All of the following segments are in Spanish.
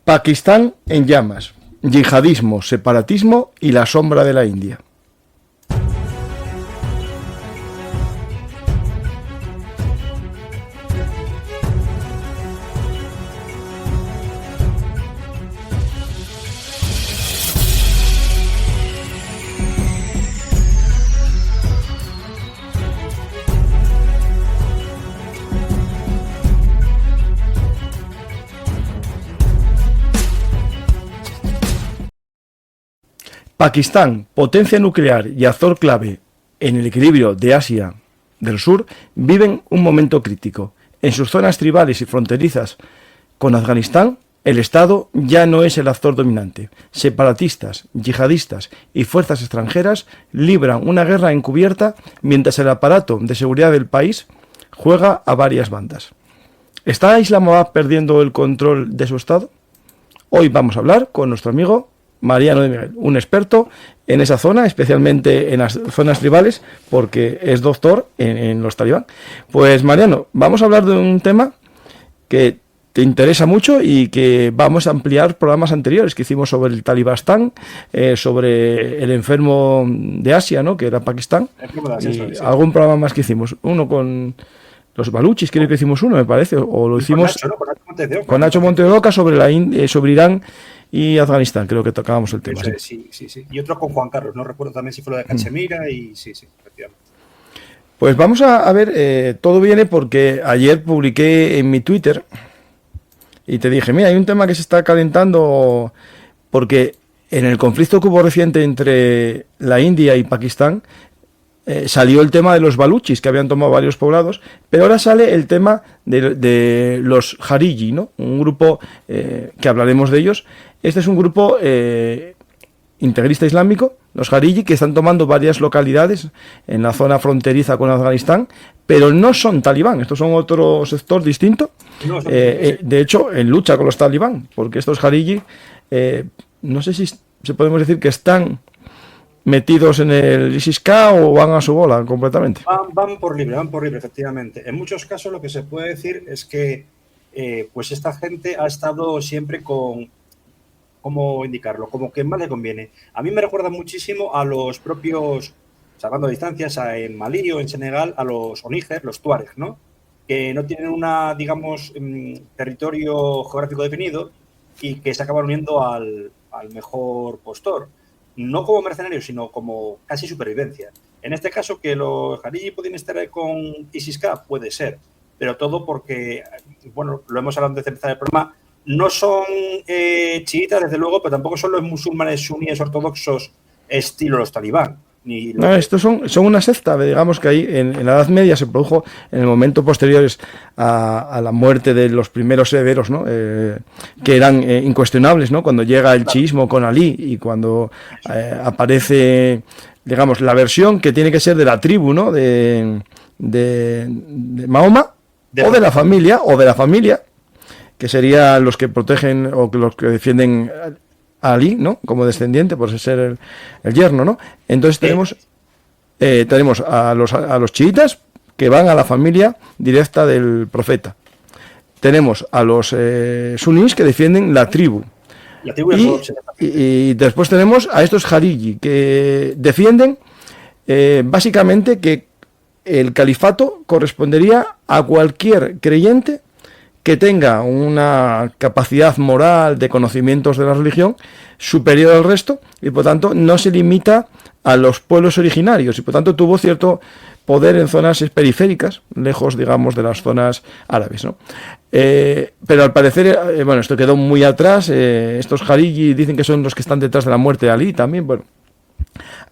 Pakistán en llamas, yihadismo, separatismo y la sombra de la India. Pakistán, potencia nuclear y actor clave en el equilibrio de Asia del Sur, viven un momento crítico. En sus zonas tribales y fronterizas con Afganistán, el Estado ya no es el actor dominante. Separatistas, yihadistas y fuerzas extranjeras libran una guerra encubierta mientras el aparato de seguridad del país juega a varias bandas. ¿Está Islamabad perdiendo el control de su Estado? Hoy vamos a hablar con nuestro amigo Mariano de Miguel, un experto en esa zona, especialmente en las zonas tribales, porque es doctor en los talibán. Pues Mariano, vamos a hablar de un tema que te interesa mucho y que vamos a ampliar programas anteriores que hicimos sobre el Talibastán, sobre el enfermo de Asia, ¿no?, que era Pakistán, y algún programa más que hicimos. Uno con los baluchis, creo que hicimos uno, me parece, o lo hicimos con Nacho Monte de Oca sobre Irán y Afganistán, creo que tocábamos el tema. Sí. Y otro con Juan Carlos, no recuerdo también si fue lo de Cachemira y sí, efectivamente. Pues vamos a ver, todo viene porque ayer publiqué en mi Twitter y te dije, mira, hay un tema que se está calentando porque en el conflicto que hubo reciente entre la India y Pakistán, salió el tema de los baluchis, que habían tomado varios poblados, pero ahora sale el tema de los Hariji, ¿no? Un grupo que hablaremos de ellos. Este es un grupo integrista islámico, los Hariji, que están tomando varias localidades en la zona fronteriza con Afganistán, pero no son talibán, estos son otro sector distinto, de hecho, en lucha con los talibán, porque estos Hariji, no sé si podemos decir que están metidos en el ISIS-K o van a su bola completamente. Van por libre, efectivamente. En muchos casos lo que se puede decir es que pues esta gente ha estado siempre con, ¿cómo indicarlo?, como que más le conviene. A mí me recuerda muchísimo a los propios, salvando distancias, en Malí o en Senegal, a los Oníger, los Tuareg, ¿no?, que no tienen una, digamos, territorio geográfico definido y que se acaban uniendo al mejor postor. No como mercenarios, sino como casi supervivencia. En este caso, que los Hariji pueden estar con ISIS-K, puede ser, pero todo porque, bueno, lo hemos hablado antes de empezar el programa, no son chiitas, desde luego, pero tampoco son los musulmanes suníes ortodoxos estilo los talibán. No, estos son una secta, digamos que ahí en la Edad Media se produjo en el momento posteriores a la muerte de los primeros herederos, ¿no?, que eran incuestionables, ¿no?, cuando llega el chiismo con Alí y cuando aparece, digamos, la versión que tiene que ser de la tribu, ¿no?, de Mahoma o de la familia, que serían los que protegen o los que defienden a Ali, ¿no?, como descendiente, por ser el yerno, ¿no? Entonces tenemos a los chiitas, que van a la familia directa del profeta. Tenemos a los sunís, que defienden la tribu. Y después tenemos a estos Hariji, que defienden básicamente que el califato correspondería a cualquier creyente que tenga una capacidad moral de conocimientos de la religión superior al resto y por tanto no se limita a los pueblos originarios y por tanto tuvo cierto poder en zonas periféricas, lejos, digamos, de las zonas árabes, ¿no? Pero al parecer, bueno, esto quedó muy atrás. Estos Hariji dicen que son los que están detrás de la muerte de Ali también. Bueno,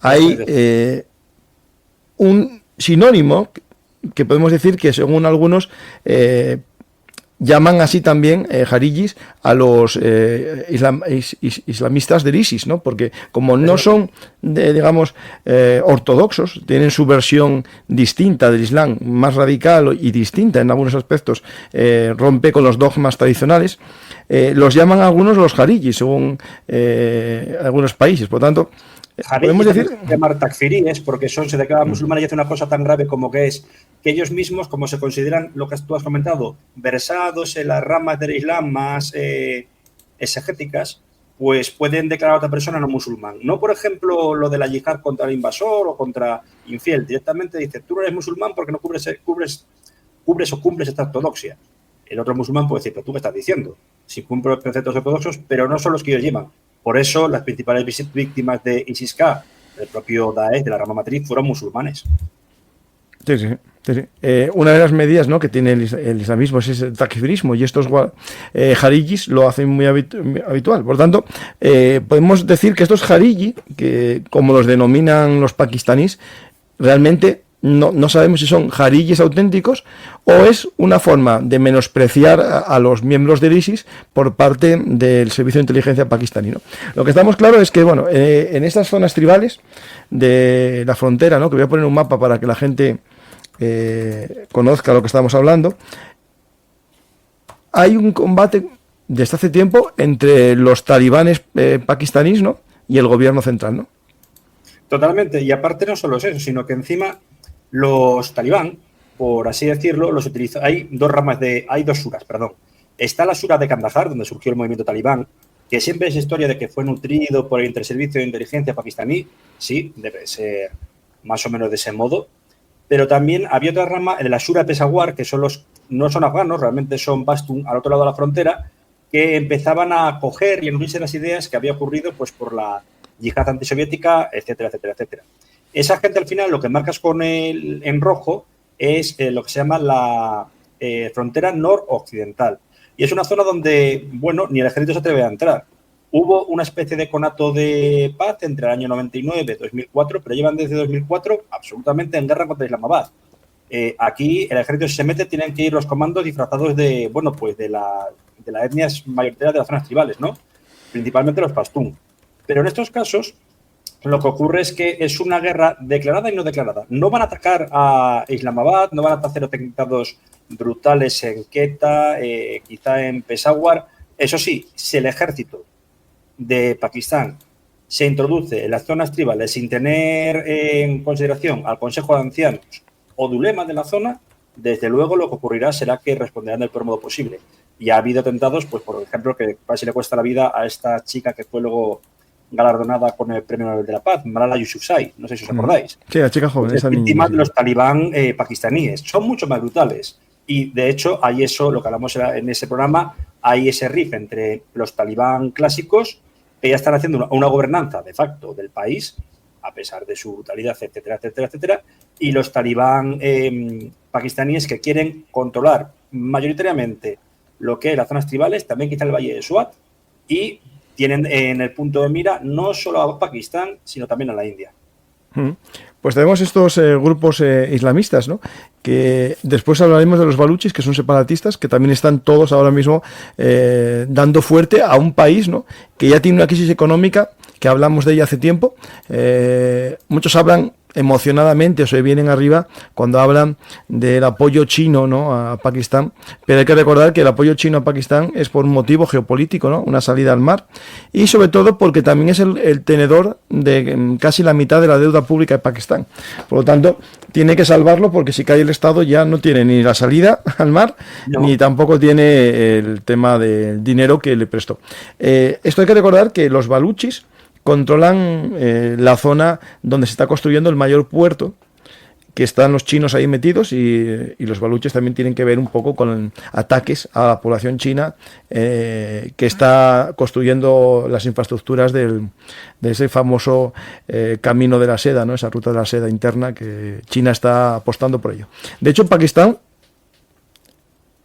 hay un sinónimo que podemos decir que según algunos llaman así también Harijis a los islamistas del ISIS, ¿no? Porque como no son, digamos, ortodoxos, tienen su versión distinta del Islam, más radical y distinta en algunos aspectos, rompe con los dogmas tradicionales, los llaman algunos los Harijis, según algunos países. Por tanto, podemos decir llamar takfiríes porque se declaran musulmanes y hacen una cosa tan grave como que es que ellos mismos, como se consideran, lo que tú has comentado, versados en las ramas del Islam más exegéticas, pues pueden declarar a otra persona no musulmán. No, por ejemplo, lo de la yihad contra el invasor o contra infiel. Directamente dice, tú no eres musulmán porque no cumples esta ortodoxia. El otro musulmán puede decir, pero tú qué estás diciendo. Si cumplo los preceptos ortodoxos, pero no son los que ellos llevan. Por eso las principales víctimas de ISIS-K, el propio Daesh, de la rama matriz, fueron musulmanes. Sí, sí. Sí, sí. Una de las medidas, ¿no?, que tiene el islamismo es el takfirismo, y estos jarijis lo hacen muy habitual. Por tanto, podemos decir que estos jariji, que como los denominan los pakistaníes, realmente no sabemos si son jarijis auténticos o es una forma de menospreciar a los miembros del ISIS por parte del servicio de inteligencia pakistaní, ¿no? Lo que estamos claro es que, bueno, en estas zonas tribales de la frontera, ¿no?, que voy a poner un mapa para que la gente conozca lo que estamos hablando, hay un combate desde hace tiempo entre los talibanes pakistaníes, ¿no?, y el gobierno central, ¿no? Totalmente, y aparte no solo es eso, sino que encima los talibán, por así decirlo, los utilizan. Hay dos suras, perdón. Está la sura de Kandahar, donde surgió el movimiento talibán, que siempre es historia de que fue nutrido por el interservicio de inteligencia pakistaní. Sí, debe ser más o menos de ese modo. Pero también había otra rama, el de la Shura Peshawar, que no son afganos, realmente son Pashtun al otro lado de la frontera, que empezaban a coger y a unirse las ideas que había ocurrido pues, por la yihad antisoviética, etcétera, etcétera, etcétera. Esa gente al final lo que marcas en rojo es lo que se llama la frontera noroccidental. Y es una zona donde, bueno, ni el ejército se atreve a entrar. Hubo una especie de conato de paz entre el año 99 y 2004, pero llevan desde 2004 absolutamente en guerra contra Islamabad. Aquí el ejército, si se mete, tienen que ir los comandos disfrazados de, bueno, pues de la etnia mayoritaria de las zonas tribales, ¿no? Principalmente los pastún. Pero en estos casos, lo que ocurre es que es una guerra declarada y no declarada. No van a atacar a Islamabad, no van a hacer atentados brutales en Quetta, quizá en Peshawar. Eso sí, si el ejército de Pakistán se introduce en las zonas tribales sin tener en consideración al Consejo de Ancianos o de ulema de la zona, desde luego lo que ocurrirá será que responderán del peor modo posible. Y ha habido atentados, pues por ejemplo, que casi le cuesta la vida a esta chica que fue luego galardonada con el Premio Nobel de la Paz, Malala Yousafzai, no sé si os acordáis. Sí, la chica joven. Es víctima de los talibán pakistaníes. Son mucho más brutales. Y, de hecho, hay eso, lo que hablamos en ese programa, hay ese riff entre los talibán clásicos, que ya están haciendo una gobernanza de facto del país, a pesar de su brutalidad, etcétera, etcétera, etcétera, y los talibán pakistaníes que quieren controlar mayoritariamente lo que es las zonas tribales, también quizá el Valle de Swat, y tienen en el punto de mira no solo a Pakistán, sino también a la India. Pues tenemos estos grupos islamistas, ¿no?, que después hablaremos de los baluchis, que son separatistas, que también están todos ahora mismo dando fuerte a un país, ¿no?, que ya tiene una crisis económica, que hablamos de ella hace tiempo. Muchos hablan emocionadamente o se vienen arriba cuando hablan del apoyo chino, ¿no?, a Pakistán, pero hay que recordar que el apoyo chino a Pakistán es por un motivo geopolítico, ¿no?, una salida al mar, y sobre todo porque también es el tenedor de casi la mitad de la deuda pública de Pakistán. Por lo tanto, tiene que salvarlo, porque si cae el Estado ya no tiene ni la salida al mar, ni tampoco tiene el tema del dinero que le prestó. Esto hay que recordar que los baluchis controlan la zona donde se está construyendo el mayor puerto, que están los chinos ahí metidos, y los baluches también tienen que ver un poco con ataques a la población china que está construyendo las infraestructuras de ese famoso camino de la seda, ¿no?, esa ruta de la seda interna, que China está apostando por ello. De hecho, Pakistán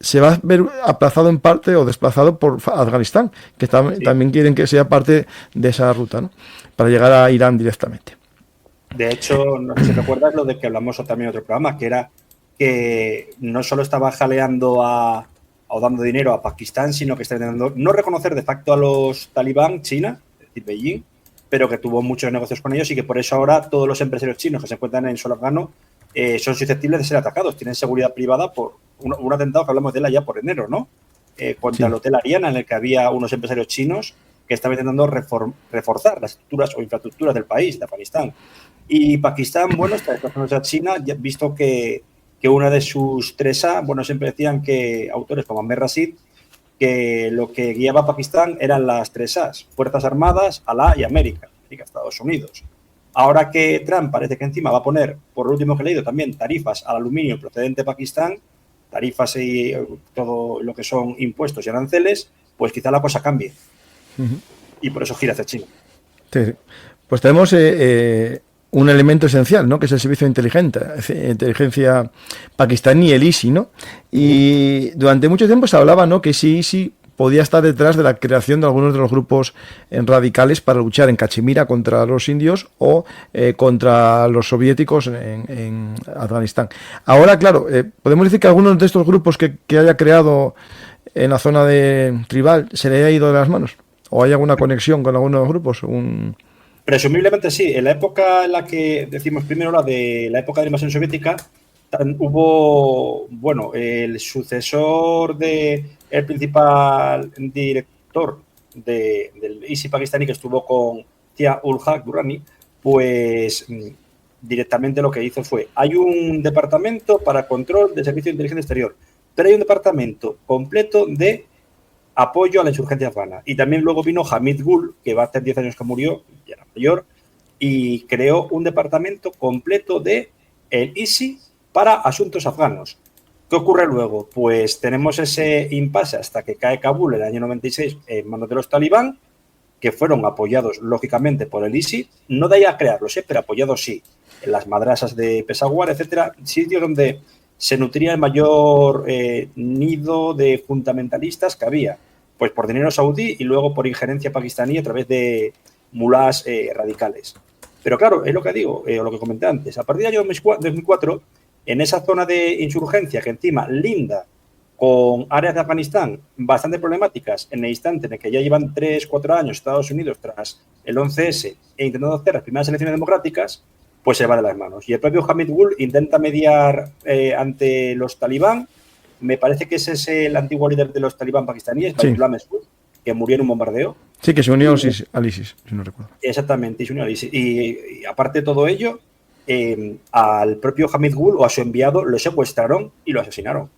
se va a ver aplazado en parte o desplazado por Afganistán, que también quieren que sea parte de esa ruta, ¿no?, para llegar a Irán directamente. De hecho, no sé si recuerdas lo de que hablamos también en otro programa, que era que no solo estaba jaleando o dando dinero a Pakistán, sino que está intentando no reconocer de facto a los talibán, China, es decir, Beijing, pero que tuvo muchos negocios con ellos y que por eso ahora todos los empresarios chinos que se encuentran en suelo afgano son susceptibles de ser atacados. Tienen seguridad privada por un atentado que hablamos de él allá por enero, ¿no? Contra el Hotel Ariana, en el que había unos empresarios chinos que estaban intentando reforzar las estructuras o infraestructuras del país, de Afganistán. Y Pakistán, bueno, está desplazándose a China, visto que una de sus 3A, bueno, siempre decían que autores como Ahmed Rashid que lo que guiaba a Pakistán eran las 3 A's, Fuerzas Armadas, Alá y América, Estados Unidos. Ahora que Trump parece que encima va a poner, por lo último que he leído, también tarifas al aluminio procedente de Pakistán, tarifas y todo lo que son impuestos y aranceles, pues quizá la cosa cambie. Y por eso gira hacia China. Sí. Pues tenemos un elemento esencial, ¿no? Que es el servicio de inteligencia pakistaní, el ISI, ¿no? Y durante mucho tiempo se hablaba, ¿no?, que si ISI podía estar detrás de la creación de algunos de los grupos radicales para luchar en Cachemira contra los indios o contra los soviéticos en Afganistán. Ahora, claro, podemos decir que algunos de estos grupos que haya creado en la zona de tribal se le haya ido de las manos. ¿O hay alguna conexión con algunos grupos? Presumiblemente sí. En la época en la que decimos primero, la de la época de la invasión soviética, hubo, bueno, el sucesor del principal director del ISI pakistaní, que estuvo con Zia-ul-Haq Durrani, pues directamente lo que hizo fue, hay un departamento para control del servicio de inteligencia exterior, pero hay un departamento completo de apoyo a la insurgencia afgana. Y también luego vino Hamid Gul, que va a hacer 10 años que murió, ya era mayor, y creó un departamento completo de el ISI para asuntos afganos. ¿Qué ocurre luego? Pues tenemos ese impasse hasta que cae Kabul en el año 96 en manos de los talibán, que fueron apoyados, lógicamente, por el ISI, no de ahí a crearlos, pero apoyados sí, en las madrasas de Peshawar, etcétera, sitios donde se nutría el mayor nido de fundamentalistas que había, pues por dinero saudí y luego por injerencia pakistaní a través de mulás radicales. Pero claro, es lo que digo, o lo que comenté antes, a partir del año 2004, en esa zona de insurgencia que encima linda con áreas de Afganistán bastante problemáticas, en el instante en el que ya llevan 3-4 años Estados Unidos tras el 11S e intentando hacer las primeras elecciones democráticas, pues se va de las manos. Y el propio Hamid Gul intenta mediar ante los talibán. Me parece que ese es el antiguo líder de los talibán pakistaníes, Baitullah Mehsud, que murió en un bombardeo. Sí, que se unió al ISIS, si no recuerdo. Exactamente, y se unió al ISIS. Y aparte de todo ello, al propio Hamid Gul o a su enviado lo secuestraron y lo asesinaron.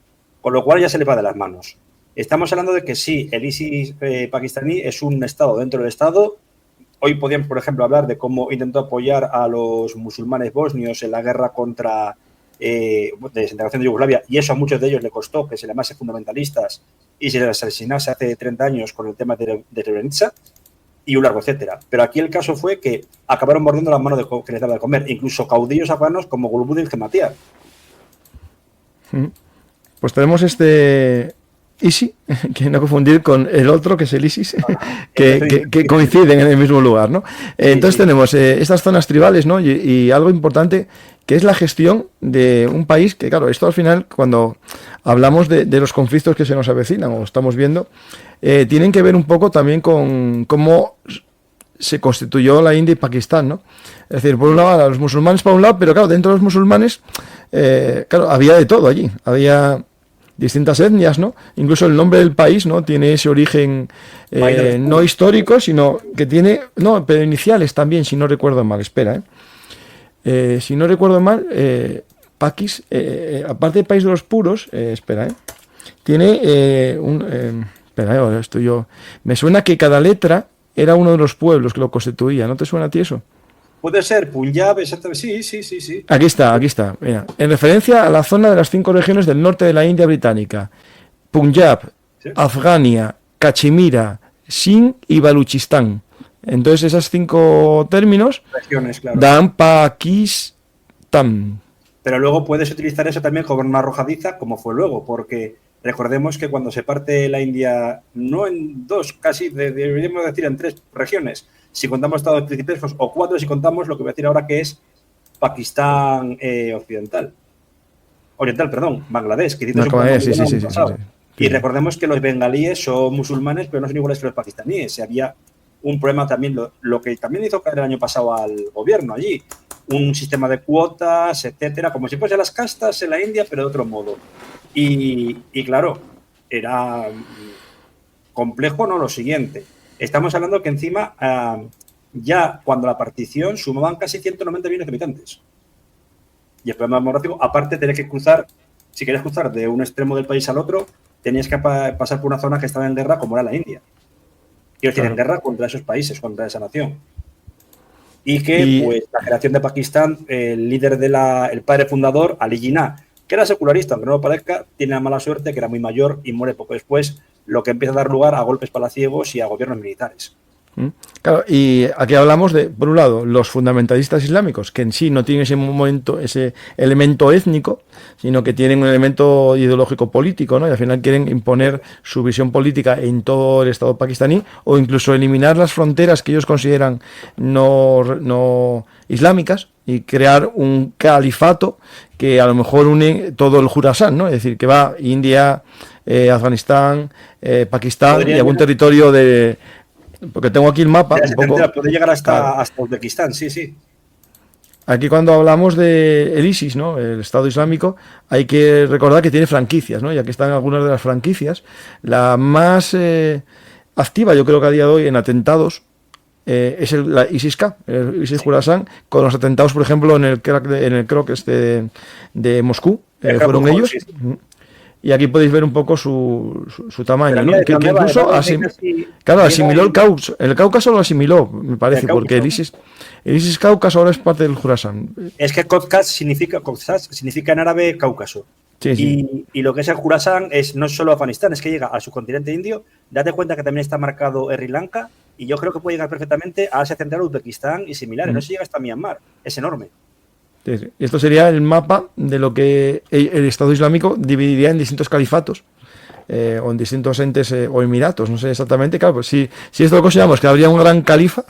Con lo cual ya se le va de las manos. Estamos hablando de que sí, el ISIS pakistaní es un estado dentro del estado. Hoy podríamos, por ejemplo, hablar de cómo intentó apoyar a los musulmanes bosnios en la guerra contra de desintegración de Yugoslavia, y eso a muchos de ellos le costó que se le llamase fundamentalistas y se les asesinase hace 30 años con el tema de Srebrenica y un largo etcétera. Pero aquí el caso fue que acabaron mordiendo las manos que les daba de comer, incluso caudillos afganos como Gulbuddin Hematiar. Pues tenemos este ISI, que no confundir con el otro, que es el ISIS, que coinciden en el mismo lugar, ¿no? Entonces tenemos estas zonas tribales, ¿no? Y algo importante, que es la gestión de un país, que claro, esto al final, cuando hablamos de los conflictos que se nos avecinan o estamos viendo, tienen que ver un poco también con cómo se constituyó la India y Pakistán, ¿no? Es decir, por un lado, a los musulmanes por un lado, pero claro, dentro de los musulmanes, claro, había de todo allí, había distintas etnias, ¿no? Incluso el nombre del país, ¿no?, tiene ese origen no histórico, sino que tiene, no, pero iniciales también, si no recuerdo mal, espera, si no recuerdo mal, Pakis, aparte del país de los puros, espera, tiene espera, esto yo, me suena que cada letra era uno de los pueblos que lo constituía, ¿no te suena a ti eso? Puede ser Punjab, exactamente. Sí. Aquí está. Mira, en referencia a la zona de las 5 regiones del norte de la India británica: Punjab, ¿sí?, Afgania, Cachemira, Sindh y Baluchistán. Entonces, esos 5 términos regiones, claro, dan Pakistán. Pero luego puedes utilizar eso también como una arrojadiza, como fue luego, porque recordemos que cuando se parte la India, no en 2, casi, deberíamos decir en 3 regiones, si contamos estados principescos, o 4 si contamos lo que voy a decir ahora, que es Pakistán oriental, Bangladesh, que sí. Y recordemos que los bengalíes son musulmanes, pero no son iguales que los pakistaníes. Había un problema también, lo que también hizo caer el año pasado al gobierno allí, un sistema de cuotas, etcétera, como si fuese las castas en la India, pero de otro modo. Y claro, era complejo, ¿no? Lo siguiente. Estamos hablando que encima, ya cuando la partición sumaban casi 190 millones de habitantes. Y el problema demográfico, aparte de tener que cruzar, si quieres cruzar de un extremo del país al otro, tenías que pasar por una zona que estaba en guerra como era la India. Quiero decir, en guerra contra esos países, contra esa nación. Y que, pues, la creación de Pakistán, el líder el padre fundador, Ali Jinnah, que era secularista, aunque no lo parezca, tiene la mala suerte que era muy mayor y muere poco después, lo que empieza a dar lugar a golpes palaciegos y a gobiernos militares. Claro, y aquí hablamos de, por un lado, los fundamentalistas islámicos, que en sí no tienen ese elemento étnico, sino que tienen un elemento ideológico político, ¿no? Y al final quieren imponer su visión política en todo el Estado pakistaní, o incluso eliminar las fronteras que ellos consideran no islámicas y crear un califato que a lo mejor une todo el Jurasán, ¿no? Es decir, que va India, Afganistán, Pakistán y algún territorio de... Porque tengo aquí el mapa. Puede llegar hasta Uzbekistán, sí. Aquí cuando hablamos de el ISIS, ¿no? El Estado Islámico, hay que recordar que tiene franquicias, ¿no? Y aquí están algunas de las franquicias. La más activa, yo creo que a día de hoy, en atentados, es la ISIS-K, el ISIS-Jurasán, con los atentados, por ejemplo, en el crack de Moscú, fueron ellos. Sí. Y aquí podéis ver un poco su tamaño, ¿no? Que incluso asimiló el Cáucaso lo asimiló, me parece, porque el ISIS Cáucaso ahora es parte del Jurasán. Es que Kotzaz significa en árabe Cáucaso. Sí. Y lo que es el Jurasán no es solo Afganistán, es que llega al subcontinente indio. Date cuenta que también está marcado Sri Lanka y yo creo que puede llegar perfectamente a Asia Central, Uzbekistán y similares. No se llega hasta Myanmar, es enorme. Y esto sería el mapa de lo que el Estado Islámico dividiría en distintos califatos o en distintos entes o emiratos, no sé exactamente. Claro, pues si esto lo consideramos que habría un gran califa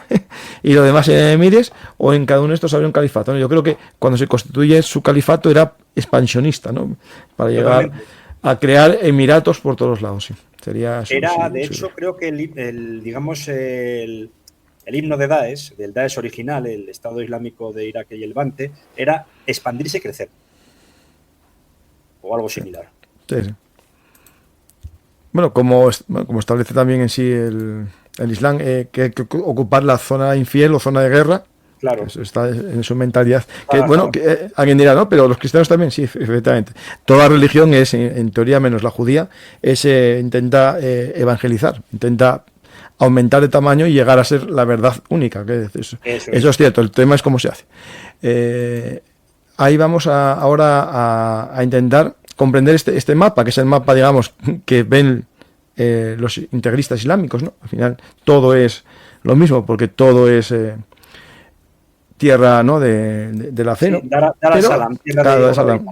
y lo demás en emires, o en cada uno de estos habría un califato, ¿no? Yo creo que cuando se constituye su califato era expansionista, ¿no? Para llegar a crear emiratos por todos lados, sí. Sería hecho, creo que el himno de Daesh, del Daesh original, el Estado Islámico de Irak y el Levante, era expandirse y crecer. O algo similar. Sí. Bueno, como establece también en sí el Islam, que hay que ocupar la zona infiel o zona de guerra. Claro. Eso está en su mentalidad. Alguien dirá, no, pero los cristianos también, sí, efectivamente. Toda religión es, en teoría, menos la judía, intenta evangelizar, intenta aumentar de tamaño y llegar a ser la verdad única. Eso es cierto, el tema es cómo se hace. Ahí vamos ahora a intentar comprender este mapa, que es el mapa, digamos, que ven los integristas islámicos, ¿no? Al final todo es lo mismo, porque todo es tierra, ¿no? de la fe, ¿no? Dar al-Salam.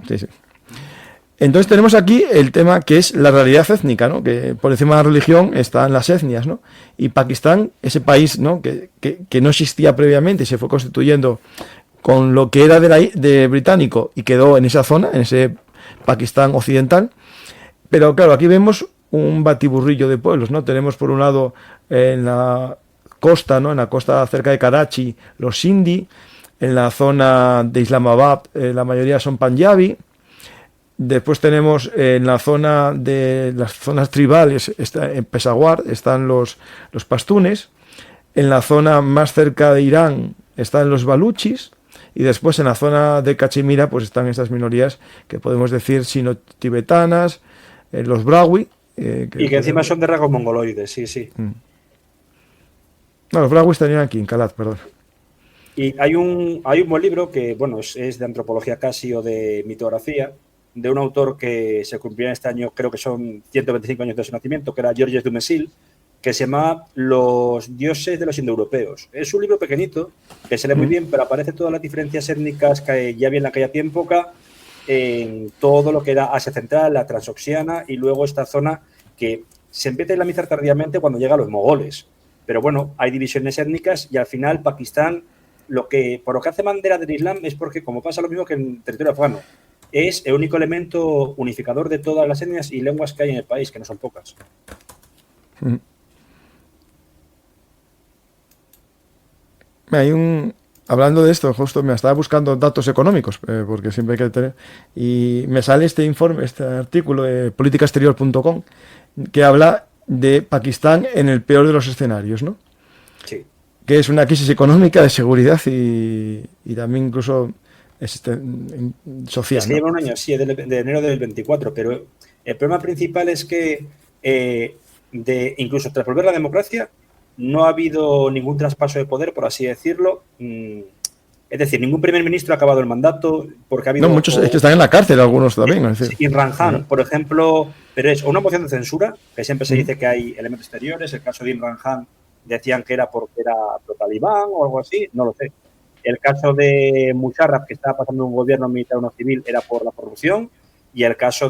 Sí. Entonces tenemos aquí el tema que es la realidad étnica, ¿no? Que por encima de la religión están las etnias, ¿no? Y Pakistán, ese país, ¿no? que no existía previamente, se fue constituyendo con lo que era de británico y quedó en esa zona, en ese Pakistán occidental. Pero claro, aquí vemos un batiburrillo de pueblos, ¿no? Tenemos por un lado en la costa, ¿no? En la costa cerca de Karachi, los sindhi, en la zona de Islamabad la mayoría son panjabi. Después tenemos en la zona de las zonas tribales, en Peshawar, están los pastunes. En la zona más cerca de Irán están los baluchis. Y después en la zona de Cachemira pues están estas minorías que podemos decir sino-tibetanas, los Brahui. Y que encima son de rasgos mongoloides, sí. No, los Brahui estarían aquí, en Kalat, perdón. Y hay un buen libro que, bueno, es de antropología casi o de mitografía, de un autor que se cumplía este año, creo que son 125 años de su nacimiento, que era Georges Dumézil, que se llama Los dioses de los indoeuropeos. Es un libro pequeñito, que se lee muy bien, pero aparece todas las diferencias étnicas que ya había en aquella época, en todo lo que era Asia Central, la Transoxiana, y luego esta zona que se empieza a islamizar tardíamente cuando llegan los mogoles. Pero bueno, hay divisiones étnicas y al final Pakistán, por lo que hace bandera del Islam es porque, como pasa lo mismo que en el territorio afgano, es el único elemento unificador de todas las etnias y lenguas que hay en el país, que no son pocas. Hablando de esto, justo me estaba buscando datos económicos, porque siempre hay que tener, y me sale este informe, este artículo de politicaexterior.com, que habla de Pakistán en el peor de los escenarios, ¿no? Sí. Que es una crisis económica, de seguridad y también incluso social. Es que lleva un año, sí, de enero del 24, pero El problema principal es que incluso tras volver a la democracia no ha habido ningún traspaso de poder, por así decirlo. Es decir, ningún primer ministro ha acabado el mandato porque ha habido... No, muchos es que están en la cárcel, algunos también. Es decir. Imran Khan, por ejemplo, pero es una moción de censura, que siempre se dice que hay elementos exteriores. El caso de Imran Khan decían que era porque era pro-talibán o algo así, no lo sé. El caso de Musharraf, que estaba pasando un gobierno militar o no civil, era por la corrupción. Y el caso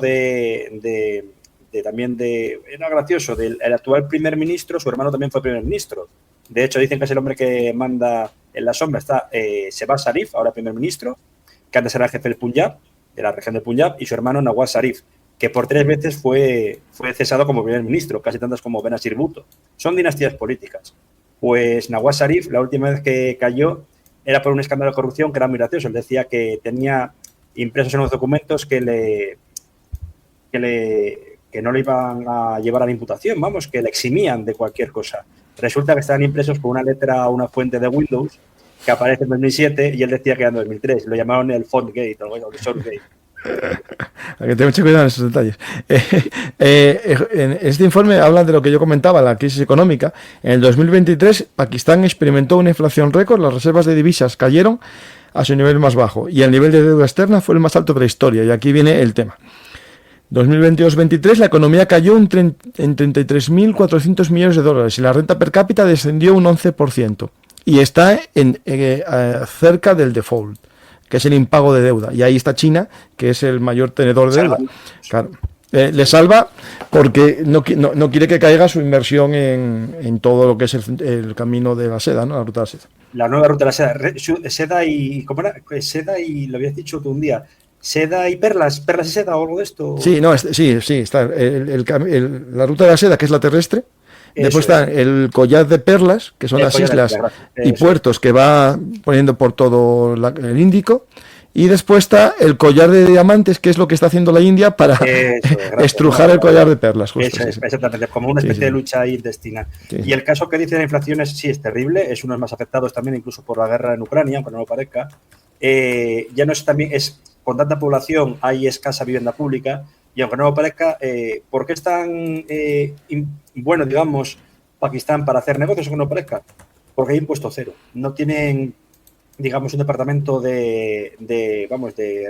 también era gracioso, del actual primer ministro, su hermano también fue primer ministro. De hecho, dicen que es el hombre que manda en la sombra. Está Shehbaz Sharif, ahora primer ministro, que antes era el jefe del Punjab, de la región del Punjab, y su hermano Nawaz Sharif, que por 3 veces fue cesado como primer ministro, casi tantas como Benazir Bhutto. Son dinastías políticas. Pues Nawaz Sharif, la última vez que cayó, era por un escándalo de corrupción que era muy gracioso. Él decía que tenía impresos en los documentos que no le iban a llevar a la imputación, vamos, que le eximían de cualquier cosa. Resulta que estaban impresos con una letra a una fuente de Windows que aparece en 2007 y él decía que era en 2003. Lo llamaron el Fontgate o el Shortgate. Hay que tener mucho cuidado en esos detalles. En este informe hablan de lo que yo comentaba, la crisis económica. En el 2023, Pakistán experimentó una inflación récord, las reservas de divisas cayeron a su nivel más bajo y el nivel de deuda externa fue el más alto de la historia. Y aquí viene el tema. 2022-23 la economía cayó en 33.400 millones de dólares y la renta per cápita descendió un 11% y está cerca del default, que es el impago de deuda, y ahí está China, que es el mayor tenedor de deuda. Claro. Le salva porque no quiere que caiga su inversión en todo lo que es el camino de la seda, ¿no? La ruta de la seda. La nueva ruta de la seda. Seda y... ¿Cómo era? Seda y... Lo habías dicho tú un día. Seda y perlas y seda o algo de esto. Sí, no, sí, está la ruta de la seda, que es la terrestre. Después está el collar de perlas, que son las islas y puertos que va poniendo por todo el Índico. Y después está el collar de diamantes, que es lo que está haciendo la India para estrujar el collar de perlas. Justo, eso es, exactamente, como una especie de lucha intestina. Sí. Y el caso que dice la inflación es terrible, es uno de los más afectados también incluso por la guerra en Ucrania, aunque no lo parezca. Ya no es también, con tanta población hay escasa vivienda pública, y aunque no lo parezca, ¿por qué es tan bueno, digamos, Pakistán para hacer negocios, aunque no lo parezca? Porque hay impuesto cero. No tienen, digamos, un departamento de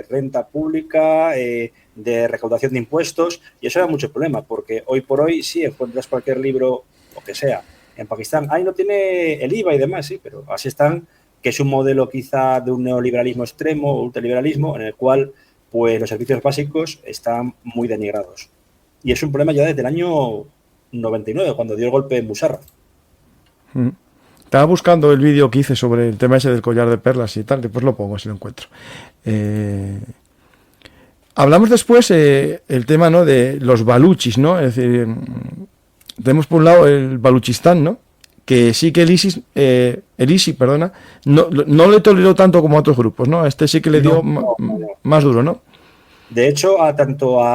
renta pública, de recaudación de impuestos, y eso da mucho problema, porque hoy por hoy sí encuentras cualquier libro, o que sea, en Pakistán. Ahí no tiene el IVA y demás, sí, pero así están, que es un modelo quizá de un neoliberalismo extremo, ultraliberalismo, en el cual pues los servicios básicos están muy denigrados. Y es un problema ya desde el año 99, cuando dio el golpe en Musharraf. Estaba buscando el vídeo que hice sobre el tema ese del collar de perlas y tal, después lo pongo si lo encuentro. Hablamos después el tema, ¿no?, de los baluchis, ¿no? Es decir, tenemos por un lado el Baluchistán, ¿no?, que sí que el ISIS, no le toleró tanto como a otros grupos, ¿no? Este sí que le dio más duro, ¿no? De hecho,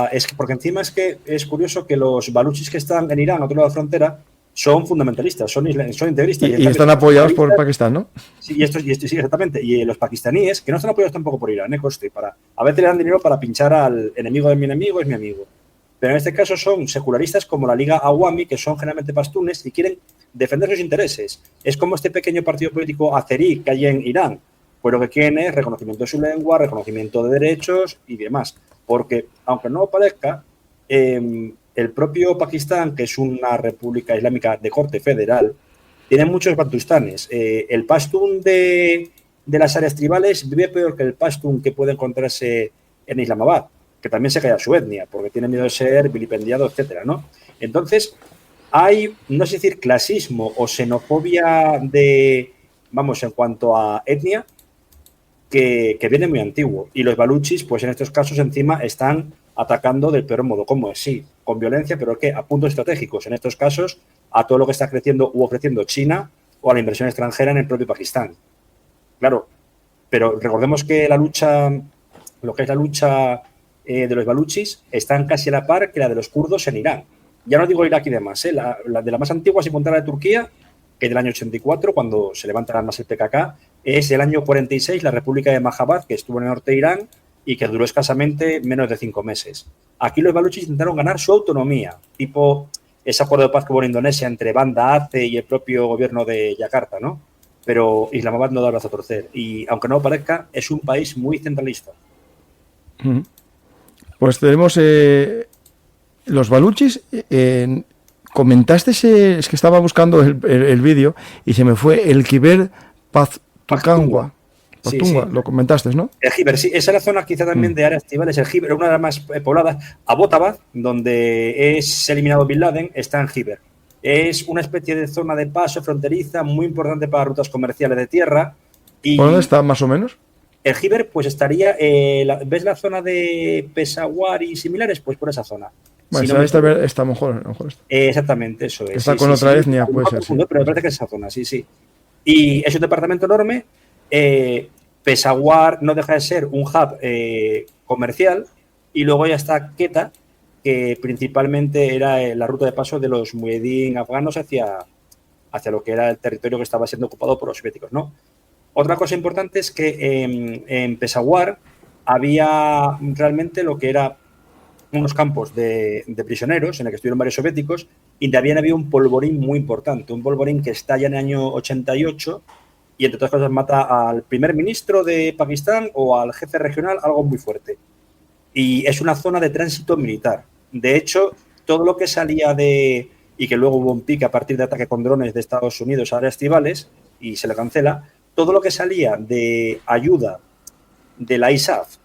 es que porque encima es curioso que los baluchis que están en Irán, a otro lado de la frontera, son fundamentalistas, son integristas. Y están apoyados por Pakistán, ¿no? Sí, sí, exactamente. Y los pakistaníes, que no están apoyados tampoco por Irán, coste, a veces le dan dinero para pinchar al enemigo de mi enemigo, es mi amigo. Pero en este caso son secularistas como la Liga Awami, que son generalmente pastunes y quieren defender sus intereses. Es como este pequeño partido político azerí que hay en Irán. Pues lo que quieren es reconocimiento de su lengua, reconocimiento de derechos y demás. Porque, aunque no lo parezca, el propio Pakistán, que es una república islámica de corte federal, tiene muchos bantustanes. El pastún de las áreas tribales vive peor que el pastún que puede encontrarse en Islamabad, que también se calla su etnia, porque tiene miedo de ser vilipendiado, etcétera, ¿no? Entonces, hay, no sé decir clasismo o xenofobia en cuanto a etnia, que viene muy antiguo. Y los baluchis, pues en estos casos encima están atacando del peor modo. ¿Cómo es? Sí, con violencia, pero ¿qué? A puntos estratégicos. En estos casos, a todo lo que está creciendo u ofreciendo China o a la inversión extranjera en el propio Pakistán. Claro, pero recordemos que lo que es la lucha de los baluchis, están casi a la par que la de los kurdos en Irán. Ya no digo Irak y demás, la de la más antigua, sin contar la de Turquía, que es del año 84, cuando se levanta más el PKK, es del año 46 la República de Mahabad, que estuvo en el norte de Irán y que duró escasamente menos de 5 meses. Aquí los baluchis intentaron ganar su autonomía, tipo ese acuerdo de paz que hubo en Indonesia entre Banda Aceh y el propio gobierno de Yakarta, ¿no? Pero Islamabad no da el brazo a torcer. Y aunque no lo parezca, es un país muy centralista. Pues tenemos los baluchis. Comentaste es que estaba buscando el vídeo y se me fue el Khyber Pakhtunkhwa. Sí. Lo comentaste, ¿no? El Khyber, sí, esa es la zona quizá también de áreas tribales. El Khyber, una de las más pobladas, Abbottabad, donde es eliminado Bin Laden, está en Khyber. Es una especie de zona de paso fronteriza muy importante para rutas comerciales de tierra. Y ¿por dónde está más o menos? El Khyber pues estaría, ¿ves la zona de Peshawar y similares? Pues por esa zona. Bueno, si no está mejor. exactamente, eso es. Está con otra etnia, puede ser. Pero me parece que es esa zona, sí. Y es un departamento enorme. Peshawar no deja de ser un hub comercial, y luego ya está Quetta, que principalmente era la ruta de paso de los muedín afganos hacia lo que era el territorio que estaba siendo ocupado por los soviéticos, ¿no? Otra cosa importante es que en Peshawar había realmente lo que era unos campos de prisioneros en el que estuvieron varios soviéticos, y también había un polvorín muy importante, un polvorín que estalla en el año 88 y entre otras cosas mata al primer ministro de Pakistán o al jefe regional, algo muy fuerte. Y es una zona de tránsito militar. De hecho, todo lo que salía y que luego hubo un pique a partir de ataque con drones de Estados Unidos a áreas tribales y se le cancela, todo lo que salía de ayuda de la ISAF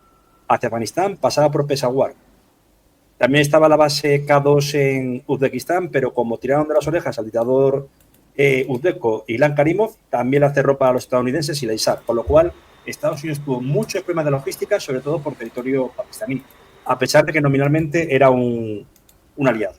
hacia Afganistán pasaba por Peshawar. También estaba la base K2 en Uzbekistán, pero como tiraron de las orejas al dictador uzbeco Ilan Karimov, también la cerró para los estadounidenses y la ISAF, con lo cual Estados Unidos tuvo muchos problemas de logística, sobre todo por territorio pakistaní, a pesar de que nominalmente era un aliado.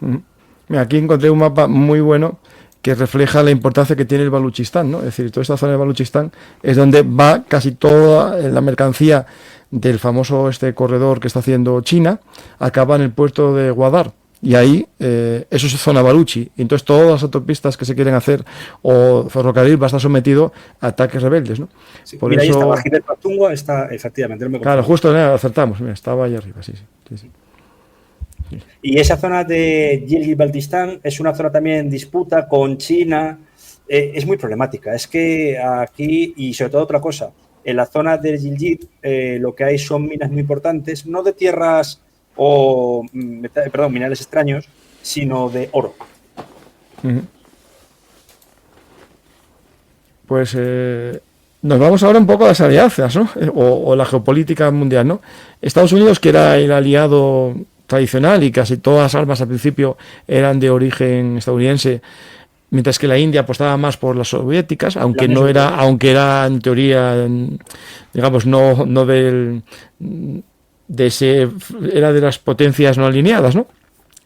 Mira, aquí encontré un mapa muy bueno que refleja la importancia que tiene el Baluchistán, ¿no? Es decir, toda esta zona de Baluchistán es donde va casi toda la mercancía del famoso corredor que está haciendo China, acaba en el puerto de Gwadar. Y ahí, eso es zona baluchi. Y entonces todas las autopistas que se quieren hacer o ferrocarril va a estar sometido a ataques rebeldes, ¿no? Sí, por mira, eso... ahí estaba Khyber Pakhtunkhwa, está efectivamente. No me claro, justo acertamos. Mira, estaba ahí arriba, sí. Y esa zona de Gilgit-Baltistán es una zona también en disputa con China. Es muy problemática. Es que aquí, y sobre todo otra cosa, en la zona de Gilgit lo que hay son minas muy importantes, no de tierras o, minerales extraños, sino de oro. Pues nos vamos ahora un poco a las alianzas, ¿no? O la geopolítica mundial, ¿no? Estados Unidos, que era el aliado tradicional y casi todas las armas al principio eran de origen estadounidense, mientras que la India apostaba más por las soviéticas, aunque era en teoría, digamos, no del de ese, era de las potencias no alineadas, ¿no?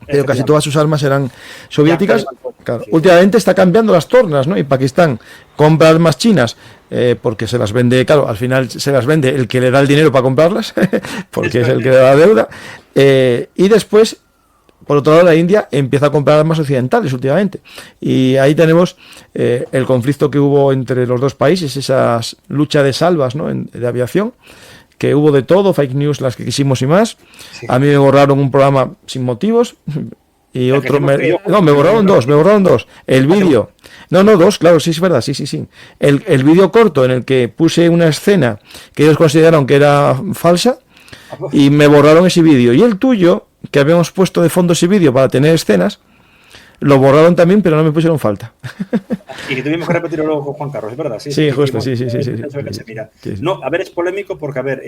Pero casi todas sus armas eran soviéticas. Claro, últimamente está cambiando las tornas, ¿no? Y Pakistán compra armas chinas porque se las vende, claro, al final se las vende el que le da el dinero para comprarlas, porque es el que le da la deuda. Y después, por otro lado, la India empieza a comprar armas occidentales últimamente. Y ahí tenemos el conflicto que hubo entre los dos países, esa lucha de salvas, ¿no? De aviación, que hubo de todo, fake news, las que quisimos y más. Sí. A mí me borraron un programa sin motivos y otro me borraron dos. El vídeo, dos, claro, sí es verdad, sí. El vídeo corto en el que puse una escena que ellos consideraron que era falsa y me borraron ese vídeo. Y el tuyo, que habíamos puesto de fondo ese vídeo para tener escenas, lo borraron también, pero no me pusieron falta. Y que tuvimos que repetirlo luego con Juan Carlos, ¿es verdad? Sí, justo, sí. No, a ver, es polémico porque, a ver,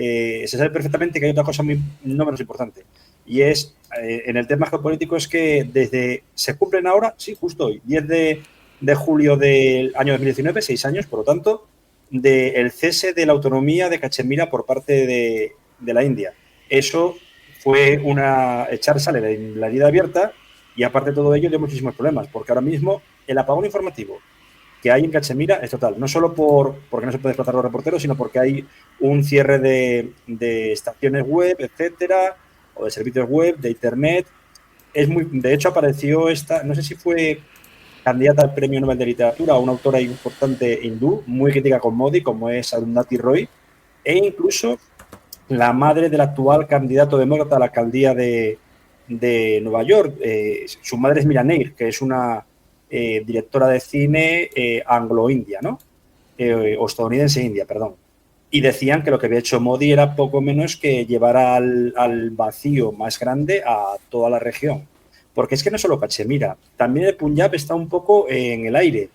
se sabe perfectamente que hay otra cosa no menos importante. Y es, en el tema geopolítico, es que se cumplen ahora, sí, justo hoy, 10 de julio del año 2019, 6 años, por lo tanto, del cese de la autonomía de Cachemira por parte de la India. Eso fue echarse la herida abierta. Y aparte de todo ello, dio muchísimos problemas, porque ahora mismo el apagón informativo que hay en Cachemira es total. No solo porque no se puede explotar los reporteros, sino porque hay un cierre de estaciones web, etcétera, o de servicios web, de internet. De hecho, apareció no sé si fue candidata al Premio Nobel de Literatura, una autora importante hindú, muy crítica con Modi, como es Arundhati Roy, e incluso la madre del actual candidato demócrata a la alcaldía de Nueva York. Su madre es Mira Neir, que es una directora de cine anglo-india, ¿no? O estadounidense-india, perdón. Y decían que lo que había hecho Modi era poco menos que llevar al vacío más grande a toda la región. Porque es que no solo Cachemira, también el Punjab está un poco en el aire.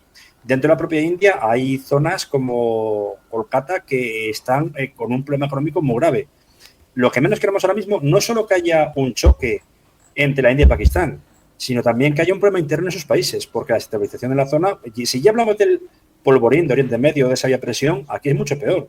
Dentro de la propia India hay zonas como Kolkata que están con un problema económico muy grave. Lo que menos queremos ahora mismo no solo que haya un choque entre la India y Pakistán, sino también que haya un problema interno en esos países, porque la estabilización de la zona, si ya hablamos del polvorín de Oriente Medio, de esa presión, aquí es mucho peor.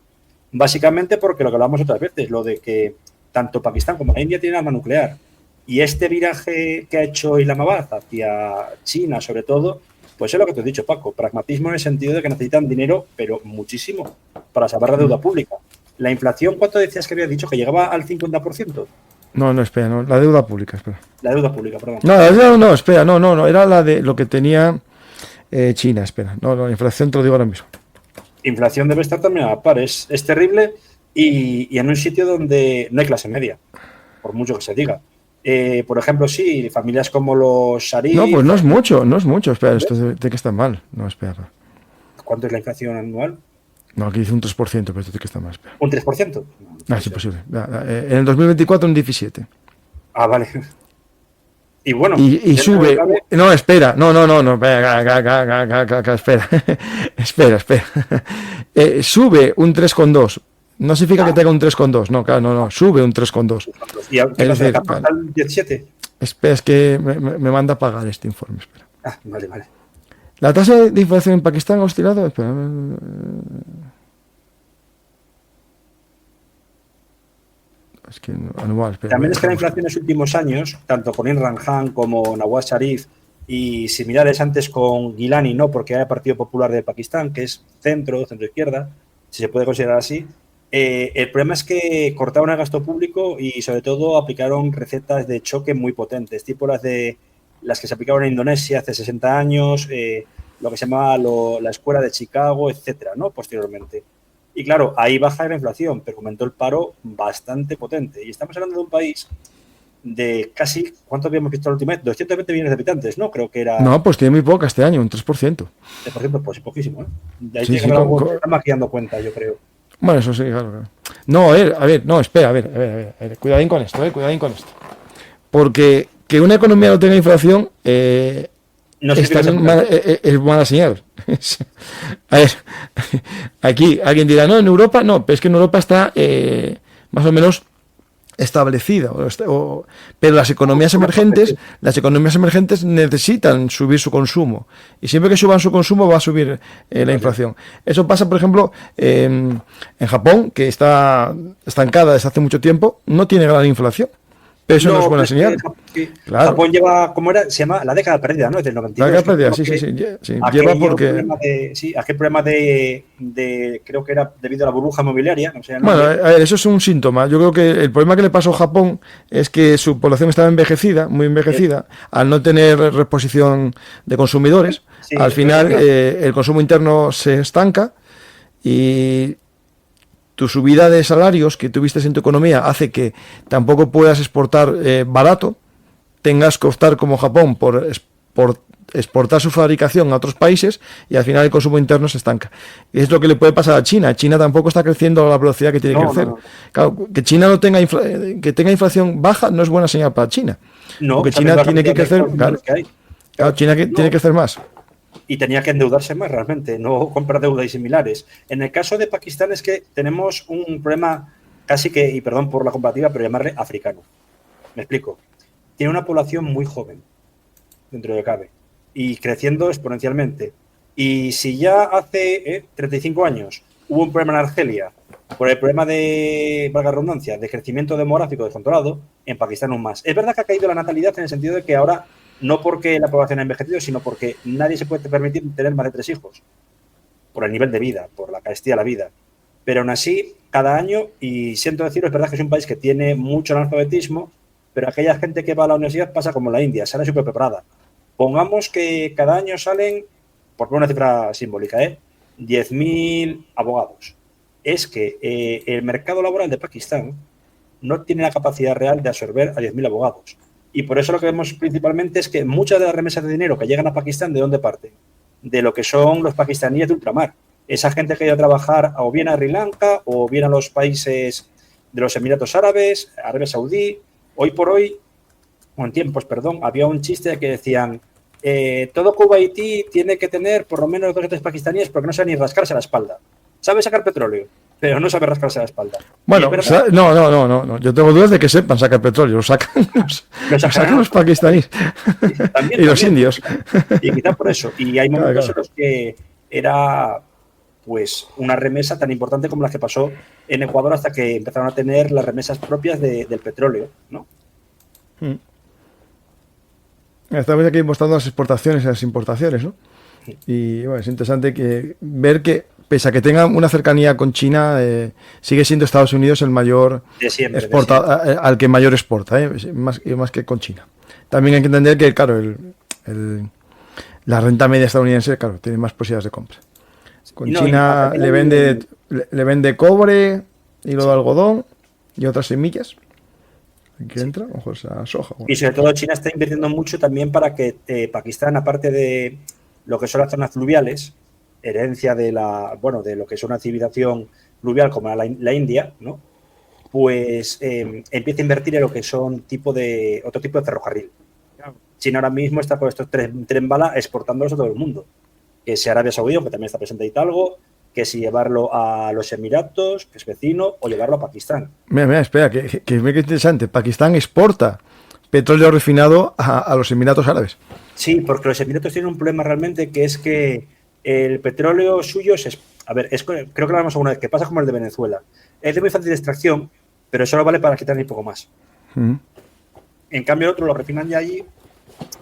Básicamente porque lo que hablamos otras veces, lo de que tanto Pakistán como la India tienen arma nuclear. Y este viraje que ha hecho Islamabad hacia China, sobre todo, pues es lo que te he dicho, Paco, pragmatismo en el sentido de que necesitan dinero, pero muchísimo, para salvar la deuda pública. La inflación, ¿cuánto decías que había dicho? ¿Que llegaba al 50%? No, espera, no, la deuda pública, espera. La deuda pública, perdón. No, la deuda no, espera, no, era la de lo que tenía China, espera. No, la inflación te lo digo ahora mismo. Inflación debe estar también a la par, es terrible y en un sitio donde no hay clase media, por mucho que se diga. Por ejemplo, sí, familias como los Sharif... No, pues no es mucho, espera, esto de que está mal, no, espera. ¿Cuánto es la inflación anual? No, aquí dice un 3%, pero esto de que está mal, espera. ¿Un 3%? No, es imposible. En el 2024 un 17. Ah, vale. Y bueno... Y sube... No, espera, no, espera. Sube un 3,2. No significa que tenga un 3,2, no, claro, no, sube un 3,2. ¿Y qué pasa? ¿Está el 17? Espera, es que me manda a pagar este informe, espera. Ah, vale. La tasa de inflación en Pakistán ha oscilado, espera. Es que anual, espera. También es que la inflación en los últimos años, tanto con Imran Khan como Nawaz Sharif y similares antes con Gilani, no, porque era el Partido Popular de Pakistán, que es centro-izquierda, si se puede considerar así. El problema es que cortaron el gasto público y sobre todo aplicaron recetas de choque muy potentes, tipo las que se aplicaron en Indonesia hace 60 años, lo que se llamaba la escuela de Chicago, etcétera, ¿no? Posteriormente. Y claro, ahí baja la inflación, pero aumentó el paro bastante potente. Y estamos hablando de un país de casi, ¿cuánto habíamos visto la última vez? 220 millones de habitantes, ¿no? Creo que era... No, pues tiene muy poca este año, un 3%. 3%, pues poquísimo, ¿eh? De ahí Sí, tiene que haber algo, está maquillando cuenta, yo creo. Bueno, eso sí, claro. No, a ver, no, espera, a ver, cuidadín con esto, cuidadín con esto. Porque que una economía no tenga inflación No es mala señal. A ver, aquí alguien dirá, no, en Europa no, pero es que en Europa está más o menos establecida, pero las economías emergentes necesitan subir su consumo y siempre que suban su consumo va a subir la inflación. Eso pasa, por ejemplo, en Japón, que está estancada desde hace mucho tiempo, no tiene gran inflación. Pero eso no es buena señal. Claro. Japón lleva, ¿cómo era? Se llama la década perdida, ¿no? Es del 92. La década perdida, sí. Lleva porque... aquel problema de creo que era debido a la burbuja inmobiliaria. No sé, bueno, a ver, eso es un síntoma. Yo creo que el problema que le pasó a Japón es que su población estaba envejecida, muy envejecida, al no tener reposición de consumidores. Sí, al final el consumo interno se estanca y... tu subida de salarios que tuviste en tu economía hace que tampoco puedas exportar barato, tengas que optar como Japón por exportar su fabricación a otros países y al final el consumo interno se estanca. Y es lo que le puede pasar a China. China tampoco está creciendo a la velocidad que tiene que crecer. No. Claro, que China no tenga que tenga inflación baja no es buena señal para China. No, porque China tiene que crecer. Claro, China tiene que crecer más. Y tenía que endeudarse más realmente, no comprar deuda y similares. En el caso de Pakistán es que tenemos un problema casi que, y perdón por la comparativa, pero llamarle africano. Me explico. Tiene una población muy joven, dentro de cabe, y creciendo exponencialmente. Y si ya hace 35 años hubo un problema en Argelia por el problema de, valga la redundancia, de crecimiento demográfico descontrolado, en Pakistán aún más. Es verdad que ha caído la natalidad en el sentido de que ahora... no porque la población ha envejecido, sino porque nadie se puede permitir tener más de 3 hijos. Por el nivel de vida, por la carestía de la vida. Pero aún así, cada año, y siento decirlo, es verdad que es un país que tiene mucho analfabetismo, pero aquella gente que va a la universidad pasa como la India, sale súper preparada. Pongamos que cada año salen, por poner una cifra simbólica, 10.000 abogados. Es que el mercado laboral de Pakistán no tiene la capacidad real de absorber a 10.000 abogados. Y por eso lo que vemos principalmente es que muchas de las remesas de dinero que llegan a Pakistán, ¿de dónde parten? De lo que son los pakistaníes de ultramar. Esa gente que ha ido a trabajar o bien a Sri Lanka o bien a los países de los Emiratos Árabes, Arabia Saudí. Hoy por hoy, o en tiempos, perdón, había un chiste que decían todo Kuwaití tiene que tener por lo menos 2 o 3 pakistaníes porque no sabe ni rascarse la espalda. Sabe sacar petróleo, pero no sabe rascarse la espalda. Bueno, no. Yo tengo dudas de que sepan sacar petróleo. Lo sacan los pakistaníes también, y los indios. Y quizá por eso. Y hay momentos en los que era pues una remesa tan importante como la que pasó en Ecuador hasta que empezaron a tener las remesas propias del petróleo, ¿no? Estamos aquí mostrando las exportaciones y las importaciones, ¿no? Y bueno, es interesante ver que, pese a que tengan una cercanía con China, sigue siendo Estados Unidos el mayor al que mayor exporta, más que con China. También hay que entender que, claro, la renta media estadounidense, claro, tiene más posibilidades de compra. Con China le vende cobre, hilo de algodón y otras semillas. Aquí entra, ojo, esa soja. Bueno. Y sobre todo China está invirtiendo mucho también para que Pakistán, aparte de lo que son las zonas fluviales, herencia de lo que es una civilización fluvial como la India, ¿no? Pues empieza a invertir en lo que son otro tipo de ferrocarril. China ahora mismo está con estos tren bala exportándolos a todo el mundo. Que sea Arabia Saudí, que también está presente Hidalgo, que si llevarlo a los Emiratos, que es vecino, o llevarlo a Pakistán. Mira, espera, que interesante. Pakistán exporta petróleo refinado a los Emiratos Árabes. Sí, porque los Emiratos tienen un problema realmente, que es que el petróleo suyo creo que lo hablamos alguna vez, que pasa como el de Venezuela. Es de muy fácil extracción, pero solo vale para quitar un poco más. En cambio, el otro lo refinan ya allí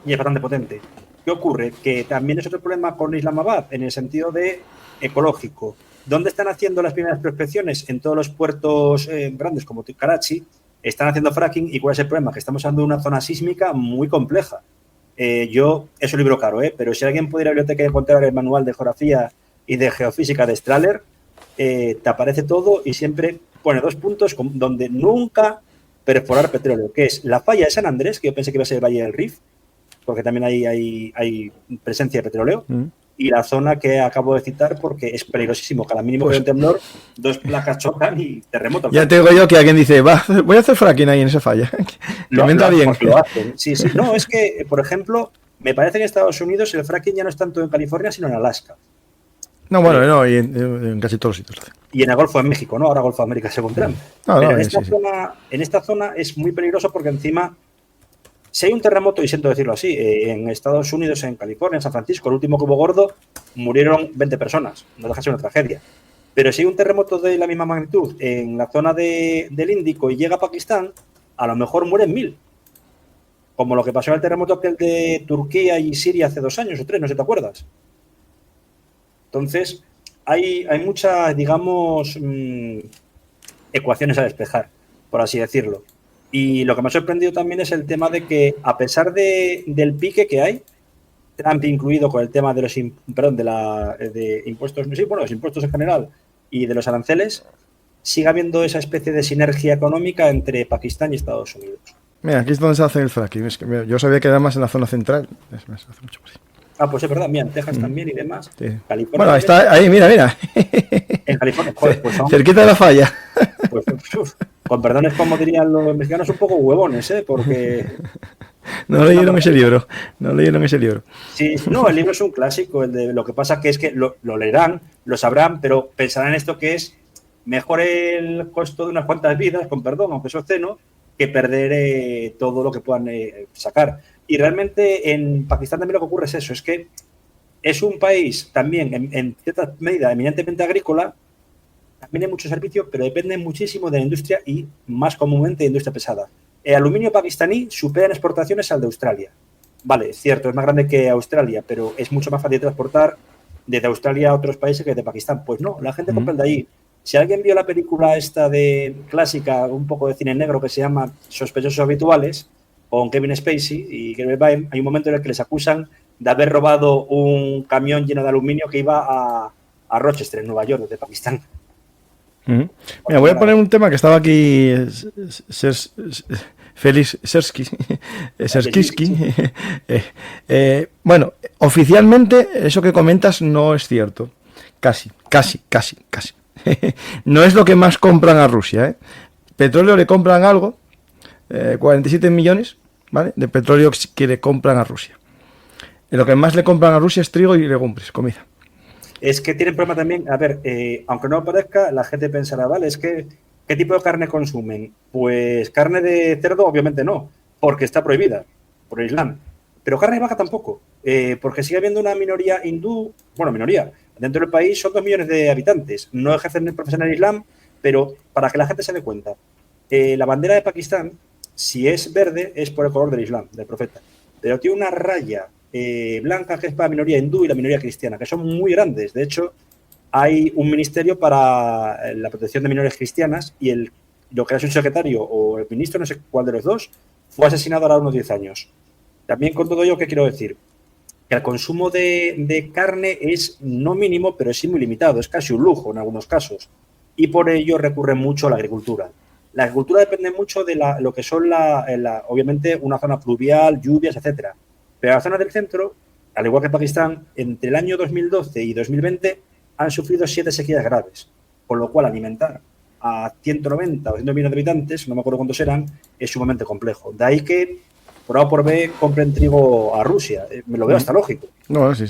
y es bastante potente. ¿Qué ocurre? Que también es otro problema con Islamabad, en el sentido de ecológico. ¿Dónde están haciendo las primeras prospecciones? En todos los puertos grandes como Karachi, están haciendo fracking. ¿Y cuál es el problema? Que estamos hablando de una zona sísmica muy compleja. Es un libro caro, pero si alguien pudiera ir a la biblioteca y encontrar el manual de geografía y de geofísica de Strahler, te aparece todo y siempre pone 2 puntos donde nunca perforar petróleo, que es la falla de San Andrés, que yo pensé que iba a ser el Valle del Rif, porque también hay presencia de petróleo, y la zona que acabo de citar porque es peligrosísimo, cada mínimo que hay un temblor, 2 placas chocan y terremoto. Ya te digo yo que alguien dice, voy a hacer fracking ahí en esa falla. Lo hacen. Sí. No, es que, por ejemplo, me parece que en Estados Unidos el fracking ya no es tanto en California, sino en Alaska. No, bueno, no, y en casi todos los sitios. Y en el Golfo de México, ¿no? Ahora Golfo de América según Trump. Pero en esta zona es muy peligroso porque encima, si hay un terremoto, y siento decirlo así, en Estados Unidos, en California, en San Francisco, el último que hubo gordo, murieron 20 personas. No deja de ser una tragedia. Pero si hay un terremoto de la misma magnitud en la zona del Índico y llega a Pakistán, a lo mejor mueren 1.000. Como lo que pasó en el terremoto aquel de Turquía y Siria hace 2 años o 3, no sé si te acuerdas. Entonces, hay muchas, digamos, ecuaciones a despejar, por así decirlo. Y lo que me ha sorprendido también es el tema de que, a pesar del pique que hay, Trump incluido con el tema de los impuestos, sí, bueno, los impuestos en general y de los aranceles, sigue habiendo esa especie de sinergia económica entre Pakistán y Estados Unidos. Mira, aquí es donde se hace el fracking. Es que, mira, yo sabía que era más en la zona central. Se hace mucho más. Pues es verdad, mira, en Texas también y demás. Sí. Bueno, está ahí, mira. En California, joder, pues cerquita de la falla. Pues, con perdones, como dirían los mexicanos, un poco huevones, porque... No leyeron ese libro. Sí, no, el libro es un clásico. Lo que pasa es que lo leerán, lo sabrán, pero pensarán esto que es mejor el costo de unas cuantas vidas, con perdón, aunque eso es ceno, que perder todo lo que puedan sacar. Y realmente en Pakistán también lo que ocurre es eso, es que es un país también en cierta medida eminentemente agrícola, también hay mucho servicio, pero depende muchísimo de la industria y más comúnmente de industria pesada. El aluminio pakistaní supera en exportaciones al de Australia. Vale, es cierto, es más grande que Australia, pero es mucho más fácil transportar desde Australia a otros países que de Pakistán. Pues no, la gente compra el de allí. Si alguien vio la película esta de clásica, un poco de cine negro que se llama Sospechosos Habituales, con Kevin Spacey y Gary Byrne, hay un momento en el que les acusan de haber robado un camión lleno de aluminio que iba a Rochester, en Nueva York, desde Pakistán. Ujú. Mira, voy a poner un tema que estaba aquí Félix Sersky, Serskiski. Bueno, oficialmente eso que comentas no es cierto. Casi. No es lo que más compran a Rusia, ¿eh? Petróleo le compran algo, 47 millones, ¿vale? De petróleo que le compran a Rusia. Lo que más le compran a Rusia es trigo y legumbres, comida. Es que tienen problema también, a ver, aunque no parezca, la gente pensará, vale, es que, ¿qué tipo de carne consumen? Pues carne de cerdo, obviamente no, porque está prohibida por el Islam. Pero carne de vaca tampoco, porque sigue habiendo una minoría hindú, bueno, minoría, dentro del país son 2 millones de habitantes, no ejercen el profesión del Islam, pero para que la gente se dé cuenta, la bandera de Pakistán, si es verde, es por el color del Islam, del profeta, pero tiene una raya blanca, que es para la minoría hindú y la minoría cristiana, que son muy grandes. De hecho, hay un ministerio para la protección de minorías cristianas y lo que es un secretario o el ministro, no sé cuál de los dos, fue asesinado ahora unos 10 años. También con todo ello, ¿qué quiero decir? Que el consumo de carne es no mínimo, pero sí muy limitado. Es casi un lujo en algunos casos. Y por ello recurre mucho a la agricultura. La agricultura depende mucho de lo que son, obviamente, una zona fluvial, lluvias, etcétera. Pero las zonas del centro, al igual que Pakistán, entre el año 2012 y 2020 han sufrido 7 sequías graves, con lo cual alimentar a 190 o 200 millones de habitantes, no me acuerdo cuántos eran, es sumamente complejo. De ahí que, por A o por B, compren trigo a Rusia. Me lo veo hasta lógico. No, sí.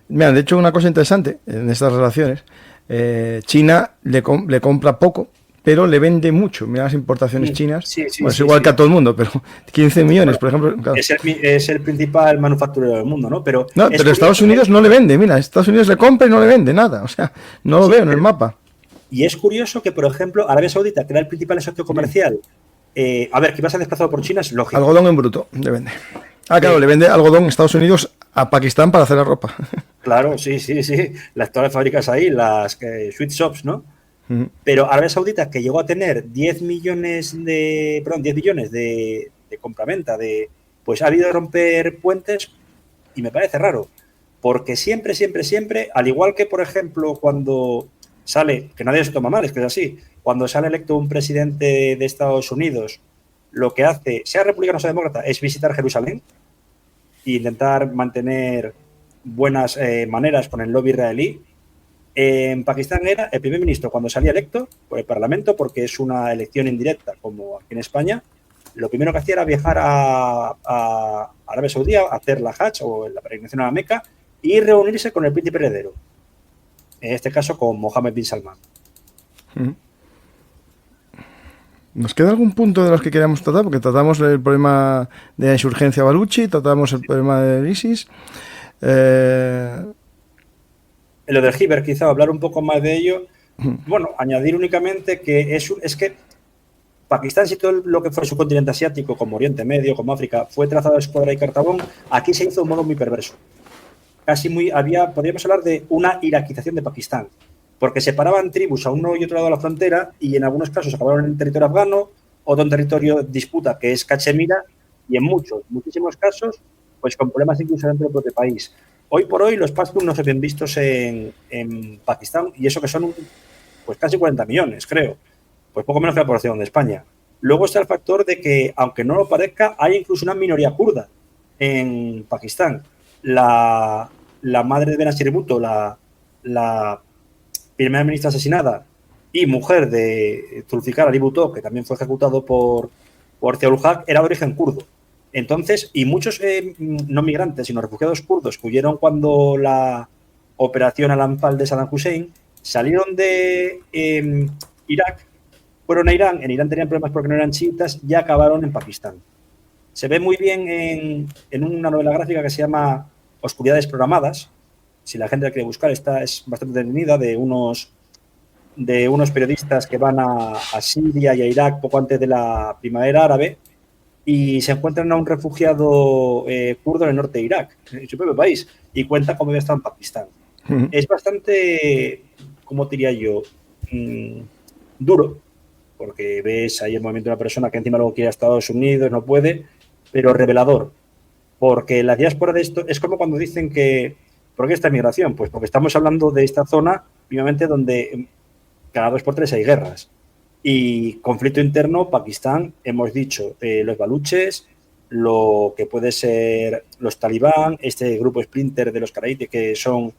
Mira, de hecho, una cosa interesante en estas relaciones, China le compra poco, pero le vende mucho. Mira las importaciones chinas. Sí, bueno, es igual que a todo el mundo, pero 15 millones, por ejemplo. Claro. Es el principal manufacturero del mundo, ¿no? Pero Estados Unidos no le vende. Mira, Estados Unidos le compra y no le vende nada. O sea, no lo veo en el mapa. Y es curioso que, por ejemplo, Arabia Saudita, que era el principal socio comercial, a ver, que iba a ser desplazado por China, es lógico. Algodón en bruto le vende. Claro, le vende algodón Estados Unidos a Pakistán para hacer la ropa. Claro, sí. Las todas las fábricas ahí, las sweet shops, ¿no? Pero Arabia Saudita, que llegó a tener 10 billones de compraventa, pues ha habido de romper puentes y me parece raro, porque siempre, al igual que, por ejemplo, cuando sale, que nadie se toma mal, es que es así, cuando sale electo un presidente de Estados Unidos, lo que hace, sea republicano o sea demócrata, es visitar Jerusalén e intentar mantener buenas maneras con el lobby israelí. En Pakistán era el primer ministro cuando salía electo por el Parlamento, porque es una elección indirecta como aquí en España. Lo primero que hacía era viajar a Arabia Saudí a hacer la Hajj o la peregrinación a la Meca y reunirse con el príncipe heredero, en este caso con Mohammed bin Salman. ¿Nos queda algún punto de los que queríamos tratar? Porque tratamos el problema de la insurgencia baluchi, tratamos el problema del ISIS. Lo del Giver, quizá hablar un poco más de ello. Bueno, añadir únicamente que es que Pakistán, si todo lo que fue su continente asiático, como Oriente Medio, como África, fue trazado de escuadra y cartabón, aquí se hizo de un modo muy perverso. Podríamos hablar de una iraquización de Pakistán, porque separaban tribus a uno y otro lado de la frontera y en algunos casos acabaron en el territorio afgano, otro en territorio disputa que es Cachemira, y en muchísimos casos, pues con problemas incluso dentro del propio país. Hoy por hoy los pashtuns no se ven vistos en Pakistán, y eso que son pues casi 40 millones, creo. Pues poco menos que la población de España. Luego está el factor de que, aunque no lo parezca, hay incluso una minoría kurda en Pakistán. La madre de Benazir Bhutto, la primera ministra asesinada y mujer de Zulfikar Ali Bhutto, que también fue ejecutado por Ziaul Haq, era de origen kurdo. Entonces, y muchos no migrantes, sino refugiados kurdos que huyeron cuando la operación Al-Anfal de Saddam Hussein salieron de Irak, fueron a Irán, en Irán tenían problemas porque no eran chiitas y acabaron en Pakistán. Se ve muy bien en una novela gráfica que se llama Oscuridades Programadas. Si la gente la quiere buscar, esta es bastante detenida, de unos periodistas que van a Siria y a Irak poco antes de la primavera árabe y se encuentran a un refugiado kurdo en el norte de Irak, en su propio país, y cuenta cómo había estado en Pakistán. Es bastante, ¿cómo diría yo? Duro, porque ves ahí el movimiento de una persona que encima luego quiere a Estados Unidos, no puede, pero revelador, porque la diáspora de esto es como cuando dicen que, ¿por qué esta migración? Pues porque estamos hablando de esta zona, obviamente, donde cada 2 por 3 hay guerras. Y conflicto interno, Pakistán, hemos dicho, los baluches, lo que puede ser los talibán, este grupo splinter de los caraítes que son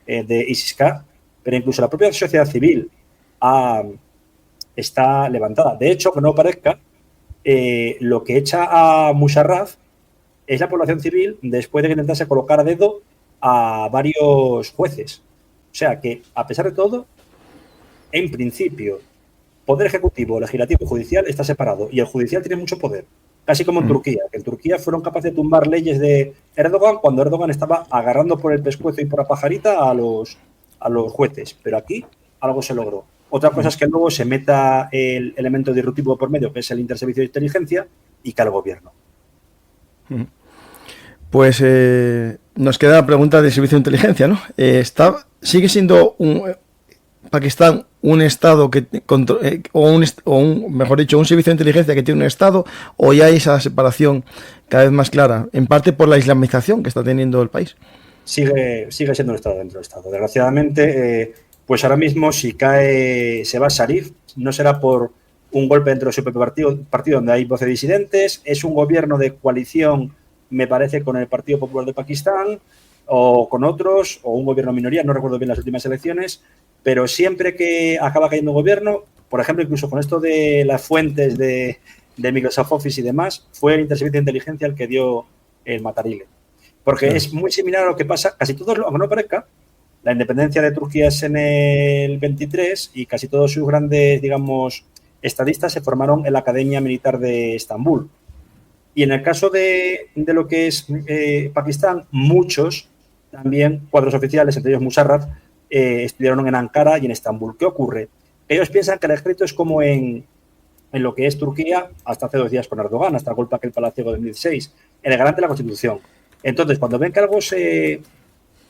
de ISIS-K, pero incluso la propia sociedad civil está levantada. De hecho, que no parezca, lo que echa a Musharraf es la población civil después de que intentase colocar a dedo a varios jueces. O sea que, a pesar de todo, en principio, poder ejecutivo, legislativo y judicial está separado. Y el judicial tiene mucho poder. Casi como en Turquía. Que en Turquía fueron capaces de tumbar leyes de Erdogan cuando Erdogan estaba agarrando por el pescuezo y por la pajarita a los jueces. Pero aquí algo se logró. Otra cosa es que luego se meta el elemento disruptivo por medio, que es el interservicio de inteligencia, y que al gobierno. Pues nos queda la pregunta del servicio de inteligencia, ¿no? ¿Sigue siendo Pakistán un Estado que mejor dicho, un servicio de inteligencia que tiene un Estado, o ya hay esa separación cada vez más clara, en parte por la islamización que está teniendo el país? Sigue siendo un Estado dentro del Estado. Desgraciadamente, pues ahora mismo si se va Sharif, no será por un golpe dentro de su propio partido donde hay voces disidentes, es un gobierno de coalición, me parece, con el Partido Popular de Pakistán o con otros, o un gobierno minoría, no recuerdo bien las últimas elecciones, pero siempre que acaba cayendo un gobierno, por ejemplo, incluso con esto de las fuentes de Microsoft Office y demás, fue el interservicio de inteligencia el que dio el matarile. Porque es muy similar a lo que pasa, casi todos, aunque no parezca, la independencia de Turquía es en el 23 y casi todos sus grandes, digamos, estadistas se formaron en la Academia Militar de Estambul. Y en el caso de lo que es Pakistán, muchos, también cuadros oficiales, entre ellos Musharraf, estudiaron en Ankara y en Estambul. ¿Qué ocurre? Ellos piensan que el ejército es como en lo que es Turquía hasta hace 2 días con Erdogan, hasta el golpe aquel palaciego de 2016, el garante de la Constitución. Entonces, cuando ven que algo se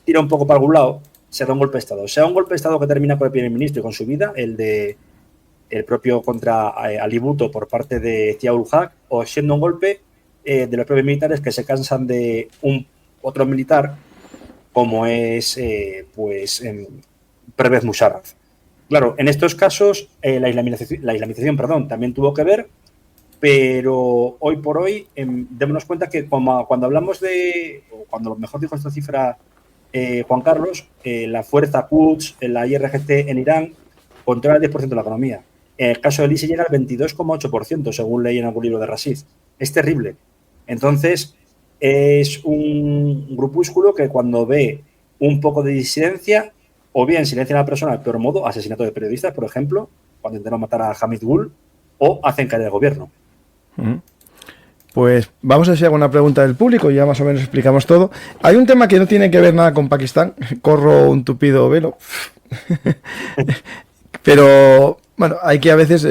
tira un poco para algún lado, se da un golpe de Estado. Sea un golpe de Estado que termina con el primer ministro y con su vida, el propio contra Ali Bhutto por parte de Zia-ul Haq, o siendo un golpe de los propios militares que se cansan de otro militar como es Pervez Musharraf. Claro, en estos casos la islamización también tuvo que ver, pero hoy por hoy démonos cuenta que cuando hablamos cuando mejor dijo esta cifra Juan Carlos, la fuerza Quds, la IRGC en Irán controla el 10% de la economía. En el caso del ISIS llega al 22,8%, según leí en algún libro de Rashid. Es terrible. Entonces, es un grupúsculo que cuando ve un poco de disidencia, o bien silencian a la persona al peor modo, asesinato de periodistas, por ejemplo, cuando intentaron matar a Hamid Gul, o hacen caer el gobierno. Pues vamos a hacer alguna pregunta del público, ya más o menos explicamos todo. Hay un tema que no tiene que ver nada con Pakistán, corro un tupido velo, pero bueno, hay que a veces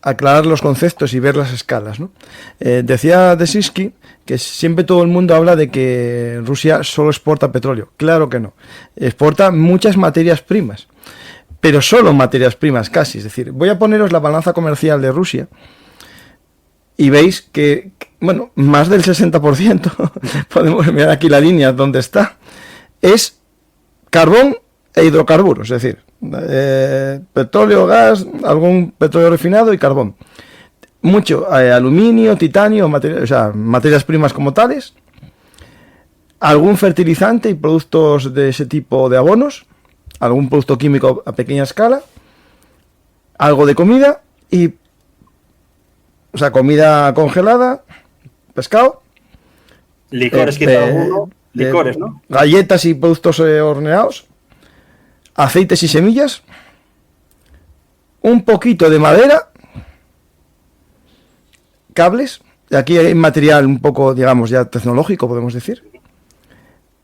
aclarar los conceptos y ver las escalas, ¿no? Decía Desinsky que siempre todo el mundo habla de que Rusia solo exporta petróleo. Claro que no, exporta muchas materias primas, pero solo materias primas casi. Es decir, voy a poneros la balanza comercial de Rusia y veis que, bueno, más del 60%, podemos mirar aquí la línea donde está, es carbón e hidrocarburos, es decir, petróleo, gas, algún petróleo refinado y carbón. Mucho aluminio, titanio, materias primas como tales, algún fertilizante y productos de ese tipo de abonos, algún producto químico a pequeña escala, algo de comida y comida congelada, pescado, licores, quizá alguno, licores, ¿no? Galletas y productos horneados, aceites y semillas, un poquito de madera, cables, aquí hay material un poco, digamos, ya tecnológico, podemos decir,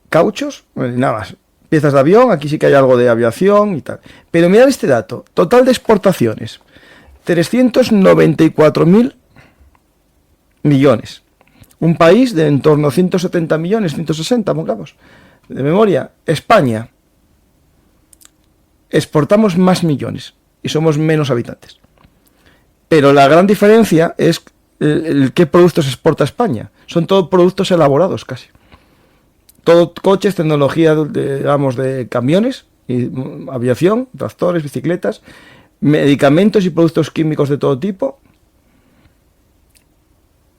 cauchos, nada más, piezas de avión, aquí sí que hay algo de aviación y tal. Pero mirad este dato, total de exportaciones, 394.000 millones. Un país de en torno a 170 millones, 160, pongamos. De memoria, España. Exportamos más millones y somos menos habitantes. Pero la gran diferencia es qué productos exporta España. Son todos productos elaborados casi. Todo coches, tecnología, digamos, de camiones, y aviación, tractores, bicicletas. medicamentos y productos químicos de todo tipo,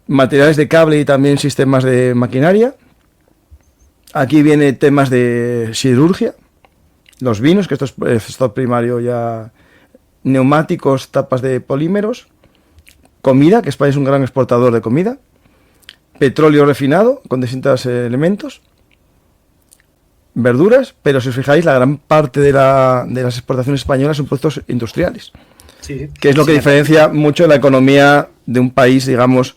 materiales de cable y también sistemas de maquinaria. Aquí viene temas de siderurgia, los vinos, que esto es stock primario ya, neumáticos, tapas de polímeros, comida, que España es un gran exportador de comida, petróleo refinado con distintos elementos, verduras, pero si os fijáis, la gran parte de las exportaciones españolas son productos industriales, Sí, que es lo que diferencia mucho la economía de un país, digamos,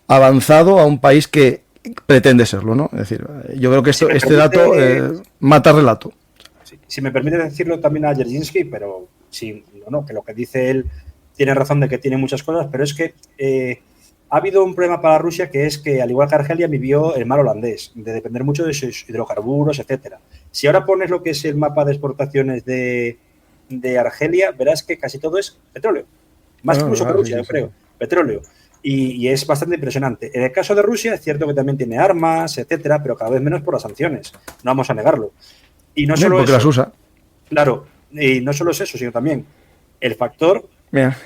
avanzado a un país que pretende serlo, ¿no? Es decir, yo creo que este dato mata relato. Si me permite decirlo también a Dzerzhinsky, pero sí, no, que lo que dice él tiene razón de que tiene muchas cosas, pero es que ha habido un problema para Rusia, que es que, al igual que Argelia, vivió el mar holandés, de depender mucho de sus hidrocarburos, etcétera. Si ahora pones lo que es el mapa de exportaciones de Argelia, verás que casi todo es petróleo. Más incluso que Rusia, yo creo. Petróleo. Y es bastante impresionante. En el caso de Rusia, es cierto que también tiene armas, etcétera, pero cada vez menos por las sanciones. No vamos a negarlo. Y no solo porque eso, las usa. Claro, y no solo es eso, sino también el factor. Mira.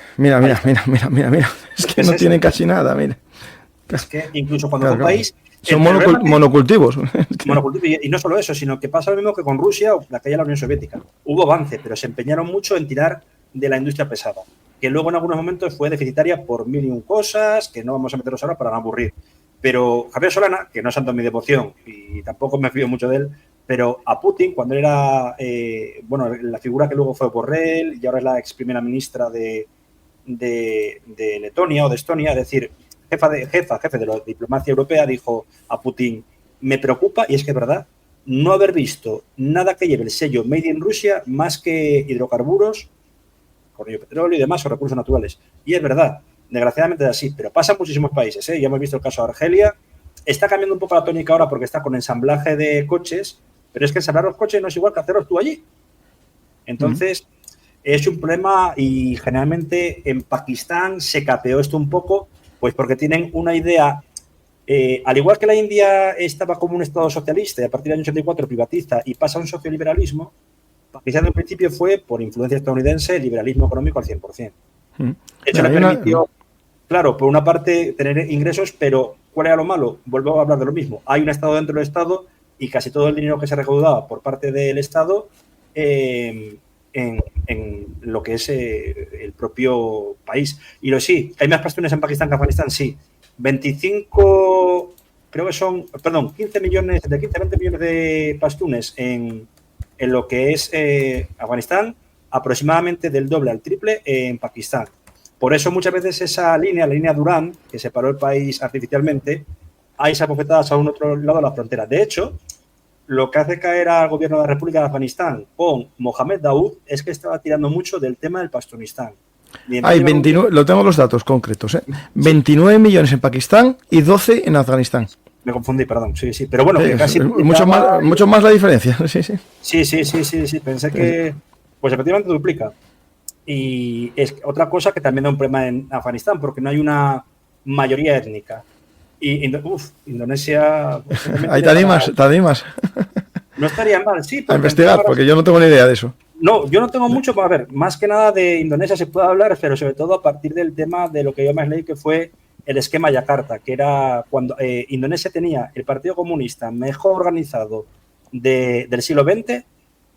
Es que no tienen casi nada, mira. Es que incluso cuando un país. Son monocultivos. Y no solo eso, sino que pasa lo mismo que con Rusia o la que la Unión Soviética. Hubo avance, pero se empeñaron mucho en tirar de la industria pesada, que luego en algunos momentos fue deficitaria por mil y un cosas, que no vamos a meternos ahora para no aburrir. Pero Javier Solana, que no es santo en mi devoción y tampoco me fío mucho de él, pero a Putin, cuando él era, la figura que luego fue Borrell y ahora es la ex primera ministra de Letonia o de Estonia, es decir, jefe de la diplomacia europea, dijo a Putin: me preocupa, y es que es verdad, no haber visto nada que lleve el sello Made in Russia más que hidrocarburos, corrillo petróleo y demás, o recursos naturales. Y es verdad, desgraciadamente es así, pero pasa en muchísimos países, ¿eh? Ya hemos visto el caso de Argelia. Está cambiando un poco la tónica ahora porque está con ensamblaje de coches, pero es que ensamblar los coches no es igual que hacerlos tú allí. Entonces, es un problema, y generalmente en Pakistán se capeó esto un poco, pues porque tienen una idea, al igual que la India estaba como un estado socialista y a partir del año 84 privatiza y pasa a un socioliberalismo, Pakistán en principio fue, por influencia estadounidense, liberalismo económico al 100%. Eso le permitió, claro, por una parte tener ingresos, pero ¿cuál era lo malo? Vuelvo a hablar de lo mismo. Hay un Estado dentro del Estado y casi todo el dinero que se recaudaba por parte del Estado en lo que es el propio país. Y sí, ¿hay más pastunes en Pakistán que en Afganistán? Sí. 25, creo que son, 15 millones, de 15 a 20 millones de pastunes en lo que es Afganistán, aproximadamente del doble al triple en Pakistán. Por eso muchas veces esa línea, la línea Durand, que separó el país artificialmente, hay esas bofetadas a un otro lado de la frontera. De hecho, lo que hace caer al gobierno de la República de Afganistán con Mohamed Daoud es que estaba tirando mucho del tema del Pastunistán. Hay 29, lo tengo los datos concretos, ¿eh? 29 millones en Pakistán y 12 en Afganistán. Me confundí, perdón. Sí. Pero bueno, que casi mucho más la diferencia. Sí. Pensé que, pues efectivamente duplica. Y es otra cosa que también da un problema en Afganistán, porque no hay una mayoría étnica. Y Indonesia. Pues, ahí te animas. No estaría mal, sí. A investigar, porque yo no tengo ni idea de eso. No, yo no tengo mucho para ver. Más que nada de Indonesia se puede hablar, pero sobre todo a partir del tema de lo que yo más leí, que fue el esquema Yakarta, que era cuando Indonesia tenía el Partido Comunista mejor organizado del siglo XX,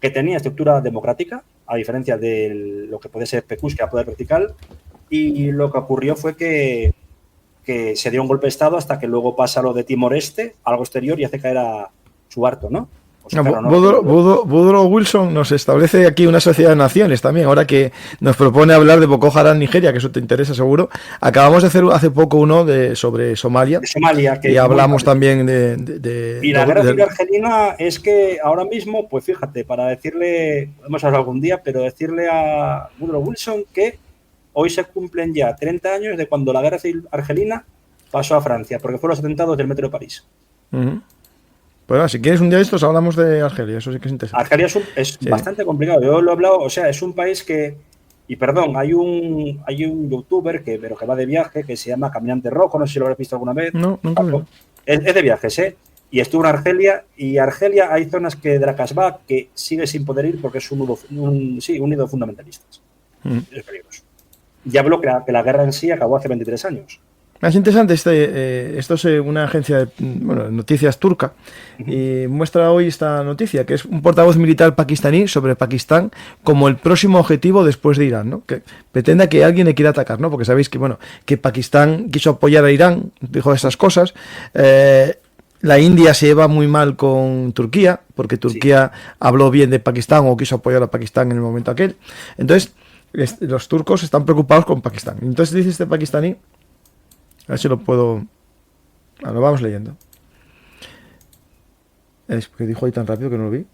que tenía estructura democrática, a diferencia de lo que puede ser PQS, que era poder vertical, y lo que ocurrió fue que se dio un golpe de Estado hasta que luego pasa lo de Timor-Este, algo exterior, y hace caer a Suharto, ¿no? Woodrow Wilson nos establece aquí una sociedad de naciones también, ahora que nos propone hablar de Boko Haram, Nigeria, que eso te interesa seguro. Acabamos de hacer hace poco uno sobre Somalia, que y hablamos también y la guerra civil argelina es que ahora mismo, pues fíjate, para decirle, hemos hablado algún día, pero decirle a Woodrow Wilson que hoy se cumplen ya 30 años de cuando la guerra civil argelina pasó a Francia, porque fueron los atentados del metro de París. Bueno, si quieres un día de estos hablamos de Argelia, eso sí que es interesante. Argelia es bastante complicado. Yo lo he hablado, o sea, es un país que, y perdón, hay un youtuber que va de viaje que se llama Caminante Rojo, no sé si lo habrás visto alguna vez. No, nunca lo he visto. Es de viajes, ¿eh? Y estuvo en Argelia, y Argelia hay zonas que de la Kasbah que sigue sin poder ir porque es un nido fundamentalista. Es peligroso. Ya hablo que la guerra en sí acabó hace 23 años. Es interesante, esto es una agencia de noticias turca y muestra hoy esta noticia, que es un portavoz militar pakistaní sobre Pakistán como el próximo objetivo después de Irán, ¿no? Que pretenda que alguien le quiera atacar, ¿no? Porque sabéis que, que Pakistán quiso apoyar a Irán, dijo esas cosas. La India se lleva muy mal con Turquía, porque Turquía habló bien de Pakistán o quiso apoyar a Pakistán en el momento aquel. Entonces, los turcos están preocupados con Pakistán. Entonces dice este pakistaní, a ver si lo puedo... lo vamos leyendo. Es que dijo ahí tan rápido que no lo vi.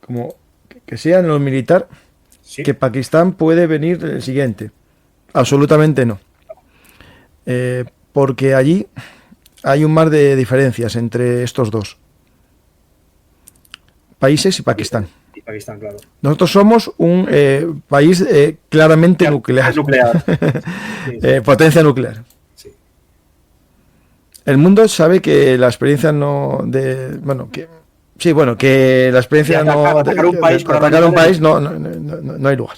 Como que sea en lo militar, que Pakistán puede venir el siguiente. Absolutamente no. Porque allí hay un mar de diferencias entre estos dos países y Pakistán. Y Pakistán, claro. Nosotros somos un país claramente nuclear. Potencia nuclear. Sí. El mundo sabe que la experiencia no de... que la experiencia no... Atacar un país no hay lugar.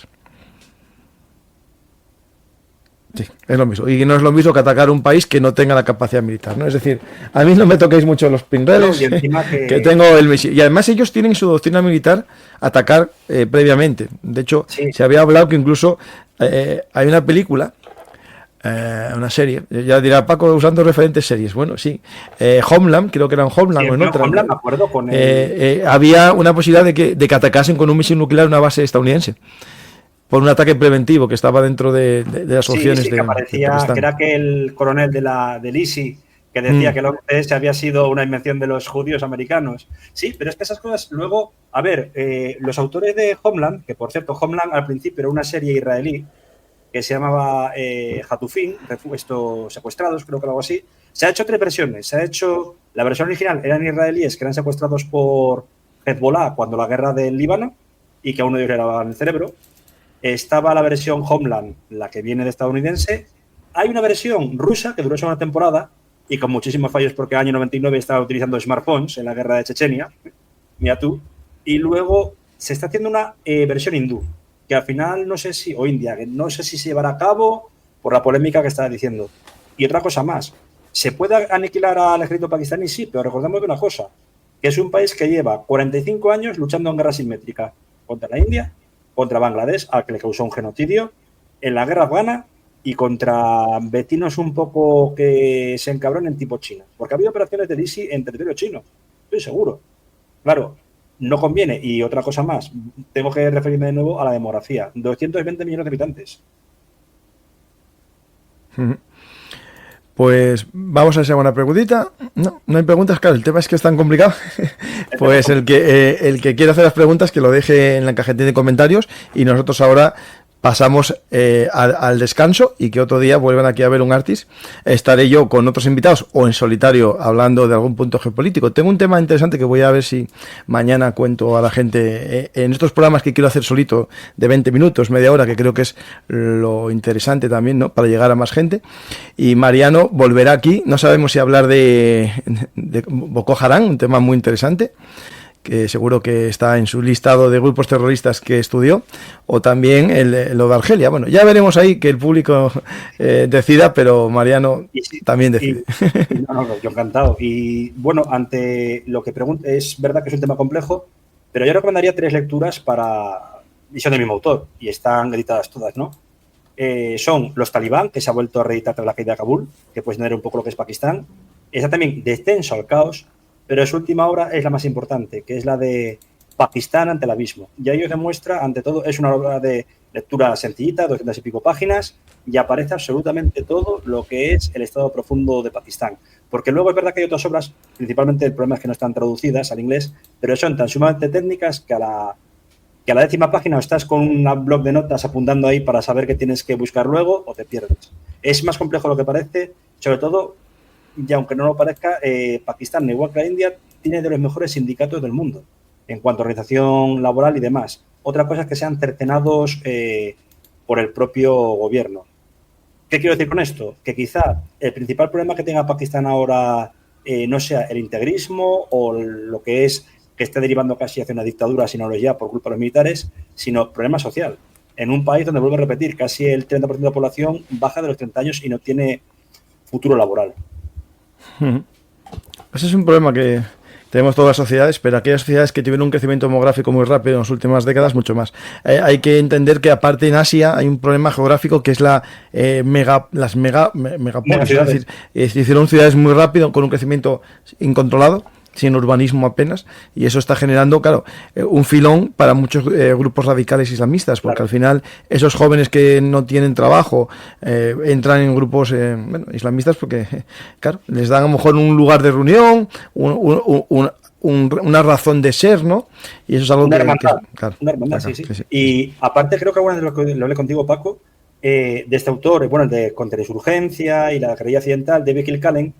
Sí, es lo mismo. Y no es lo mismo que atacar un país que no tenga la capacidad militar, ¿no? Es decir, a mí no me toquéis mucho los pinreles, que tengo el misil. Y además ellos tienen su doctrina militar atacar previamente. De hecho, se había hablado que incluso hay una película, una serie, ya dirá Paco usando referentes series. Bueno, sí. Homeland, creo que era en Homeland o en otra. Homeland, me acuerdo con había una posibilidad de que atacasen con un misil nuclear una base estadounidense. Por un ataque preventivo que estaba dentro de las opciones que aparecía, que era que el coronel del ISI que decía que el 11S había sido una invención de los judíos americanos. Sí, pero es que esas cosas luego, a ver, los autores de Homeland, que por cierto Homeland al principio era una serie israelí que se llamaba Hatufin, estos secuestrados, creo que algo así, se ha hecho 3 versiones. Se ha hecho, la versión original eran israelíes que eran secuestrados por Hezbollah cuando la guerra del Líbano y que a uno de ellos le lavaban el cerebro. Estaba la versión Homeland, la que viene de estadounidense. Hay una versión rusa que duró solo una temporada y con muchísimos fallos porque en el año 99 estaba utilizando smartphones en la guerra de Chechenia. Mira tú. Y luego se está haciendo una versión hindú, que al final no sé si, o india, que no sé si se llevará a cabo por la polémica que estaba diciendo. Y otra cosa más, ¿se puede aniquilar al ejército pakistaní? Sí, pero recordemos una cosa, que es un país que lleva 45 años luchando en guerra simétrica contra la India, contra Bangladesh, al que le causó un genocidio, en la guerra afgana y contra vecinos un poco que se encabronen tipo China. Porque ha habido operaciones del ISI en territorio chino, estoy seguro. Claro, no conviene. Y otra cosa más, tengo que referirme de nuevo a la demografía. 220 millones de habitantes. Pues vamos a hacer una preguntita. No hay preguntas, claro, el tema es que es tan complicado. Pues el que quiera hacer las preguntas que lo deje en la cajeta de comentarios y nosotros ahora pasamos al descanso y que otro día vuelvan aquí a ver un Artis. Estaré yo con otros invitados o en solitario hablando de algún punto geopolítico. Tengo un tema interesante que voy a ver si mañana cuento a la gente en estos programas que quiero hacer solito de 20 minutos, media hora, que creo que es lo interesante también, ¿no? Para llegar a más gente. Y Mariano volverá aquí. No sabemos si hablar de Boko Haram, un tema muy interesante, que seguro que está en su listado de grupos terroristas que estudió, o también lo de Argelia. Bueno, ya veremos ahí que el público decida, pero Mariano también decide. Yo encantado. Y bueno, ante lo que pregunta, es verdad que es un tema complejo, pero yo recomendaría 3 lecturas y son del mismo autor, y están editadas todas, ¿no? Son Los Talibán, que se ha vuelto a reeditar tras la caída de Kabul, que puede tener un poco lo que es Pakistán. Está también Descenso al caos, pero su última obra es la más importante, que es la de Pakistán ante el abismo. Y ahí os demuestra, ante todo, es una obra de lectura sencillita, 200 y pico páginas, y aparece absolutamente todo lo que es el estado profundo de Pakistán. Porque luego es verdad que hay otras obras, principalmente el problema es que no están traducidas al inglés, pero son tan sumamente técnicas que a la 10ª página estás con un blog de notas apuntando ahí para saber qué tienes que buscar luego o te pierdes. Es más complejo de lo que parece, sobre todo, y aunque no lo parezca, Pakistán, igual que la India, tiene de los mejores sindicatos del mundo en cuanto a organización laboral y demás. Otra cosa es que sean cercenados por el propio gobierno. ¿Qué quiero decir con esto? Que quizá el principal problema que tenga Pakistán ahora no sea el integrismo o lo que es que esté derivando casi hacia una dictadura, si no lo es ya, por culpa de los militares, sino problema social. En un país donde, vuelvo a repetir, casi el 30% de la población baja de los 30 años y no tiene futuro laboral. Ese es un problema que tenemos todas las sociedades, pero aquellas sociedades que tuvieron un crecimiento demográfico muy rápido en las últimas décadas, mucho más. Hay que entender que aparte en Asia hay un problema geográfico que es las megapolis, es decir, hicieron ciudades muy rápido con un crecimiento incontrolado, sin urbanismo apenas, y eso está generando, claro, un filón para muchos grupos radicales islamistas, porque claro, al final esos jóvenes que no tienen trabajo entran en grupos islamistas porque, claro, les dan a lo mejor un lugar de reunión, una razón de ser, ¿no? Y eso es algo una que... hermandad, claro, una hermandad, claro, sí. Sí. Y aparte creo que alguna de lo que lo hablé contigo, Paco, de este autor, bueno, el de Contrainsurgencia y la guerrilla occidental, David Kilcullen,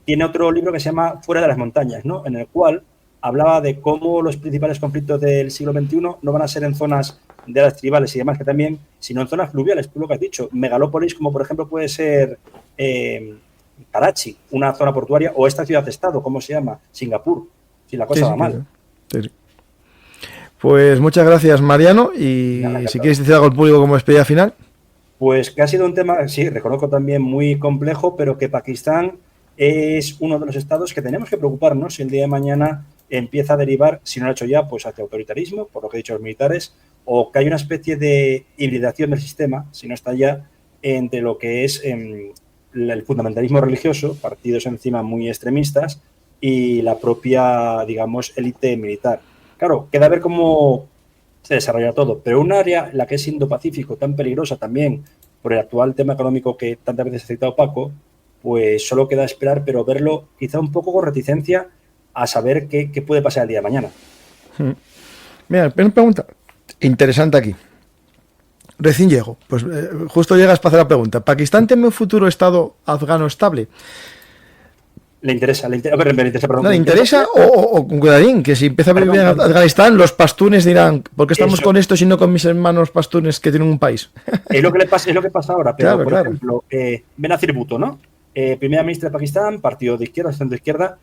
tiene otro libro que se llama Fuera de las montañas, ¿no? En el cual hablaba de cómo los principales conflictos del siglo XXI no van a ser en zonas de las tribales y demás que también, sino en zonas fluviales, tú lo que has dicho, megalópolis como por ejemplo puede ser Karachi, una zona portuaria, o esta ciudad-estado, ¿cómo se llama? Singapur, si la cosa va mal. Sí. Pues muchas gracias, Mariano, y si quieres decir algo al público como despedida final. Pues que ha sido un tema, sí, reconozco también muy complejo, pero que Pakistán es uno de los estados que tenemos que preocuparnos si el día de mañana empieza a derivar, si no lo ha hecho ya, pues hacia autoritarismo, por lo que he dicho los militares, o que hay una especie de hibridación del sistema, si no está ya, entre lo que es el fundamentalismo religioso, partidos encima muy extremistas, y la propia, digamos, élite militar. Claro, queda ver cómo se desarrolla todo, pero un área, la que es Indo-Pacífico, tan peligrosa también por el actual tema económico que tantas veces ha citado Paco, pues solo queda esperar, pero verlo quizá un poco con reticencia a saber qué puede pasar el día de mañana. Mira, una pregunta interesante aquí. Recién llego, pues justo llegas para hacer la pregunta. ¿Pakistán tiene un futuro estado afgano estable? ¿Le interesa? ¿Le interesa, perdón, ¿no le interesa o cuidadín? Que si empieza a vivir en Afganistán, los pastunes dirán, ¿por qué estamos con esto si no con mis hermanos pastunes que tienen un país? Es lo que pasa ahora, pero claro, por ejemplo, Benazir Bhutto, ¿no? Primera ministra de Pakistán, partido de izquierda, centro izquierda,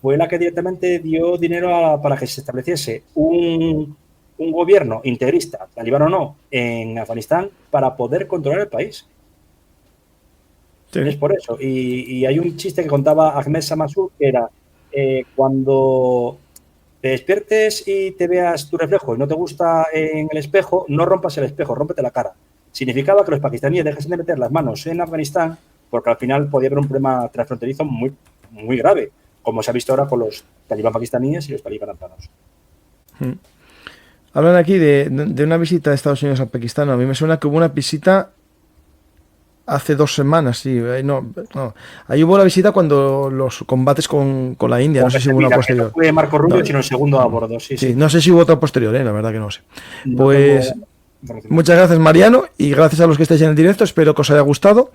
fue la que directamente dio dinero para que se estableciese un gobierno integrista, talibán o no, en Afganistán para poder controlar el país. Sí. Es por eso. Y hay un chiste que contaba Ahmed Samasur que era cuando te despiertes y te veas tu reflejo y no te gusta en el espejo, no rompas el espejo, rómpete la cara. Significaba que los pakistaníes dejasen de meter las manos en Afganistán porque al final podía haber un problema transfronterizo muy, muy grave, como se ha visto ahora con los talibán pakistaníes y los talibán afganos. Hablan aquí de una visita de Estados Unidos a Pakistán. A mí me suena que hubo una visita hace 2 semanas, sí. No. Ahí hubo la visita cuando los combates con la India. No sé si hubo una posterior. No fue Marco Rubio, sino el segundo a bordo. Sí. No sé si hubo otra posterior, la verdad que no sé. Pues muchas gracias, Mariano, y gracias a los que estáis en el directo. Espero que os haya gustado.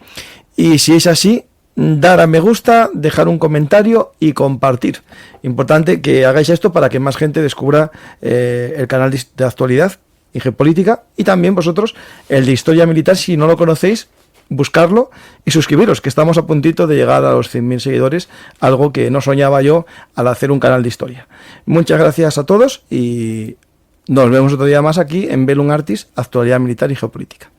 Y si es así, dar a me gusta, dejar un comentario y compartir. Importante que hagáis esto para que más gente descubra el canal de actualidad y geopolítica, y también vosotros el de historia militar. Si no lo conocéis, buscarlo y suscribiros, que estamos a puntito de llegar a los 100.000 seguidores, algo que no soñaba yo al hacer un canal de historia. Muchas gracias a todos y nos vemos otro día más aquí en Velum Artis, actualidad militar y geopolítica.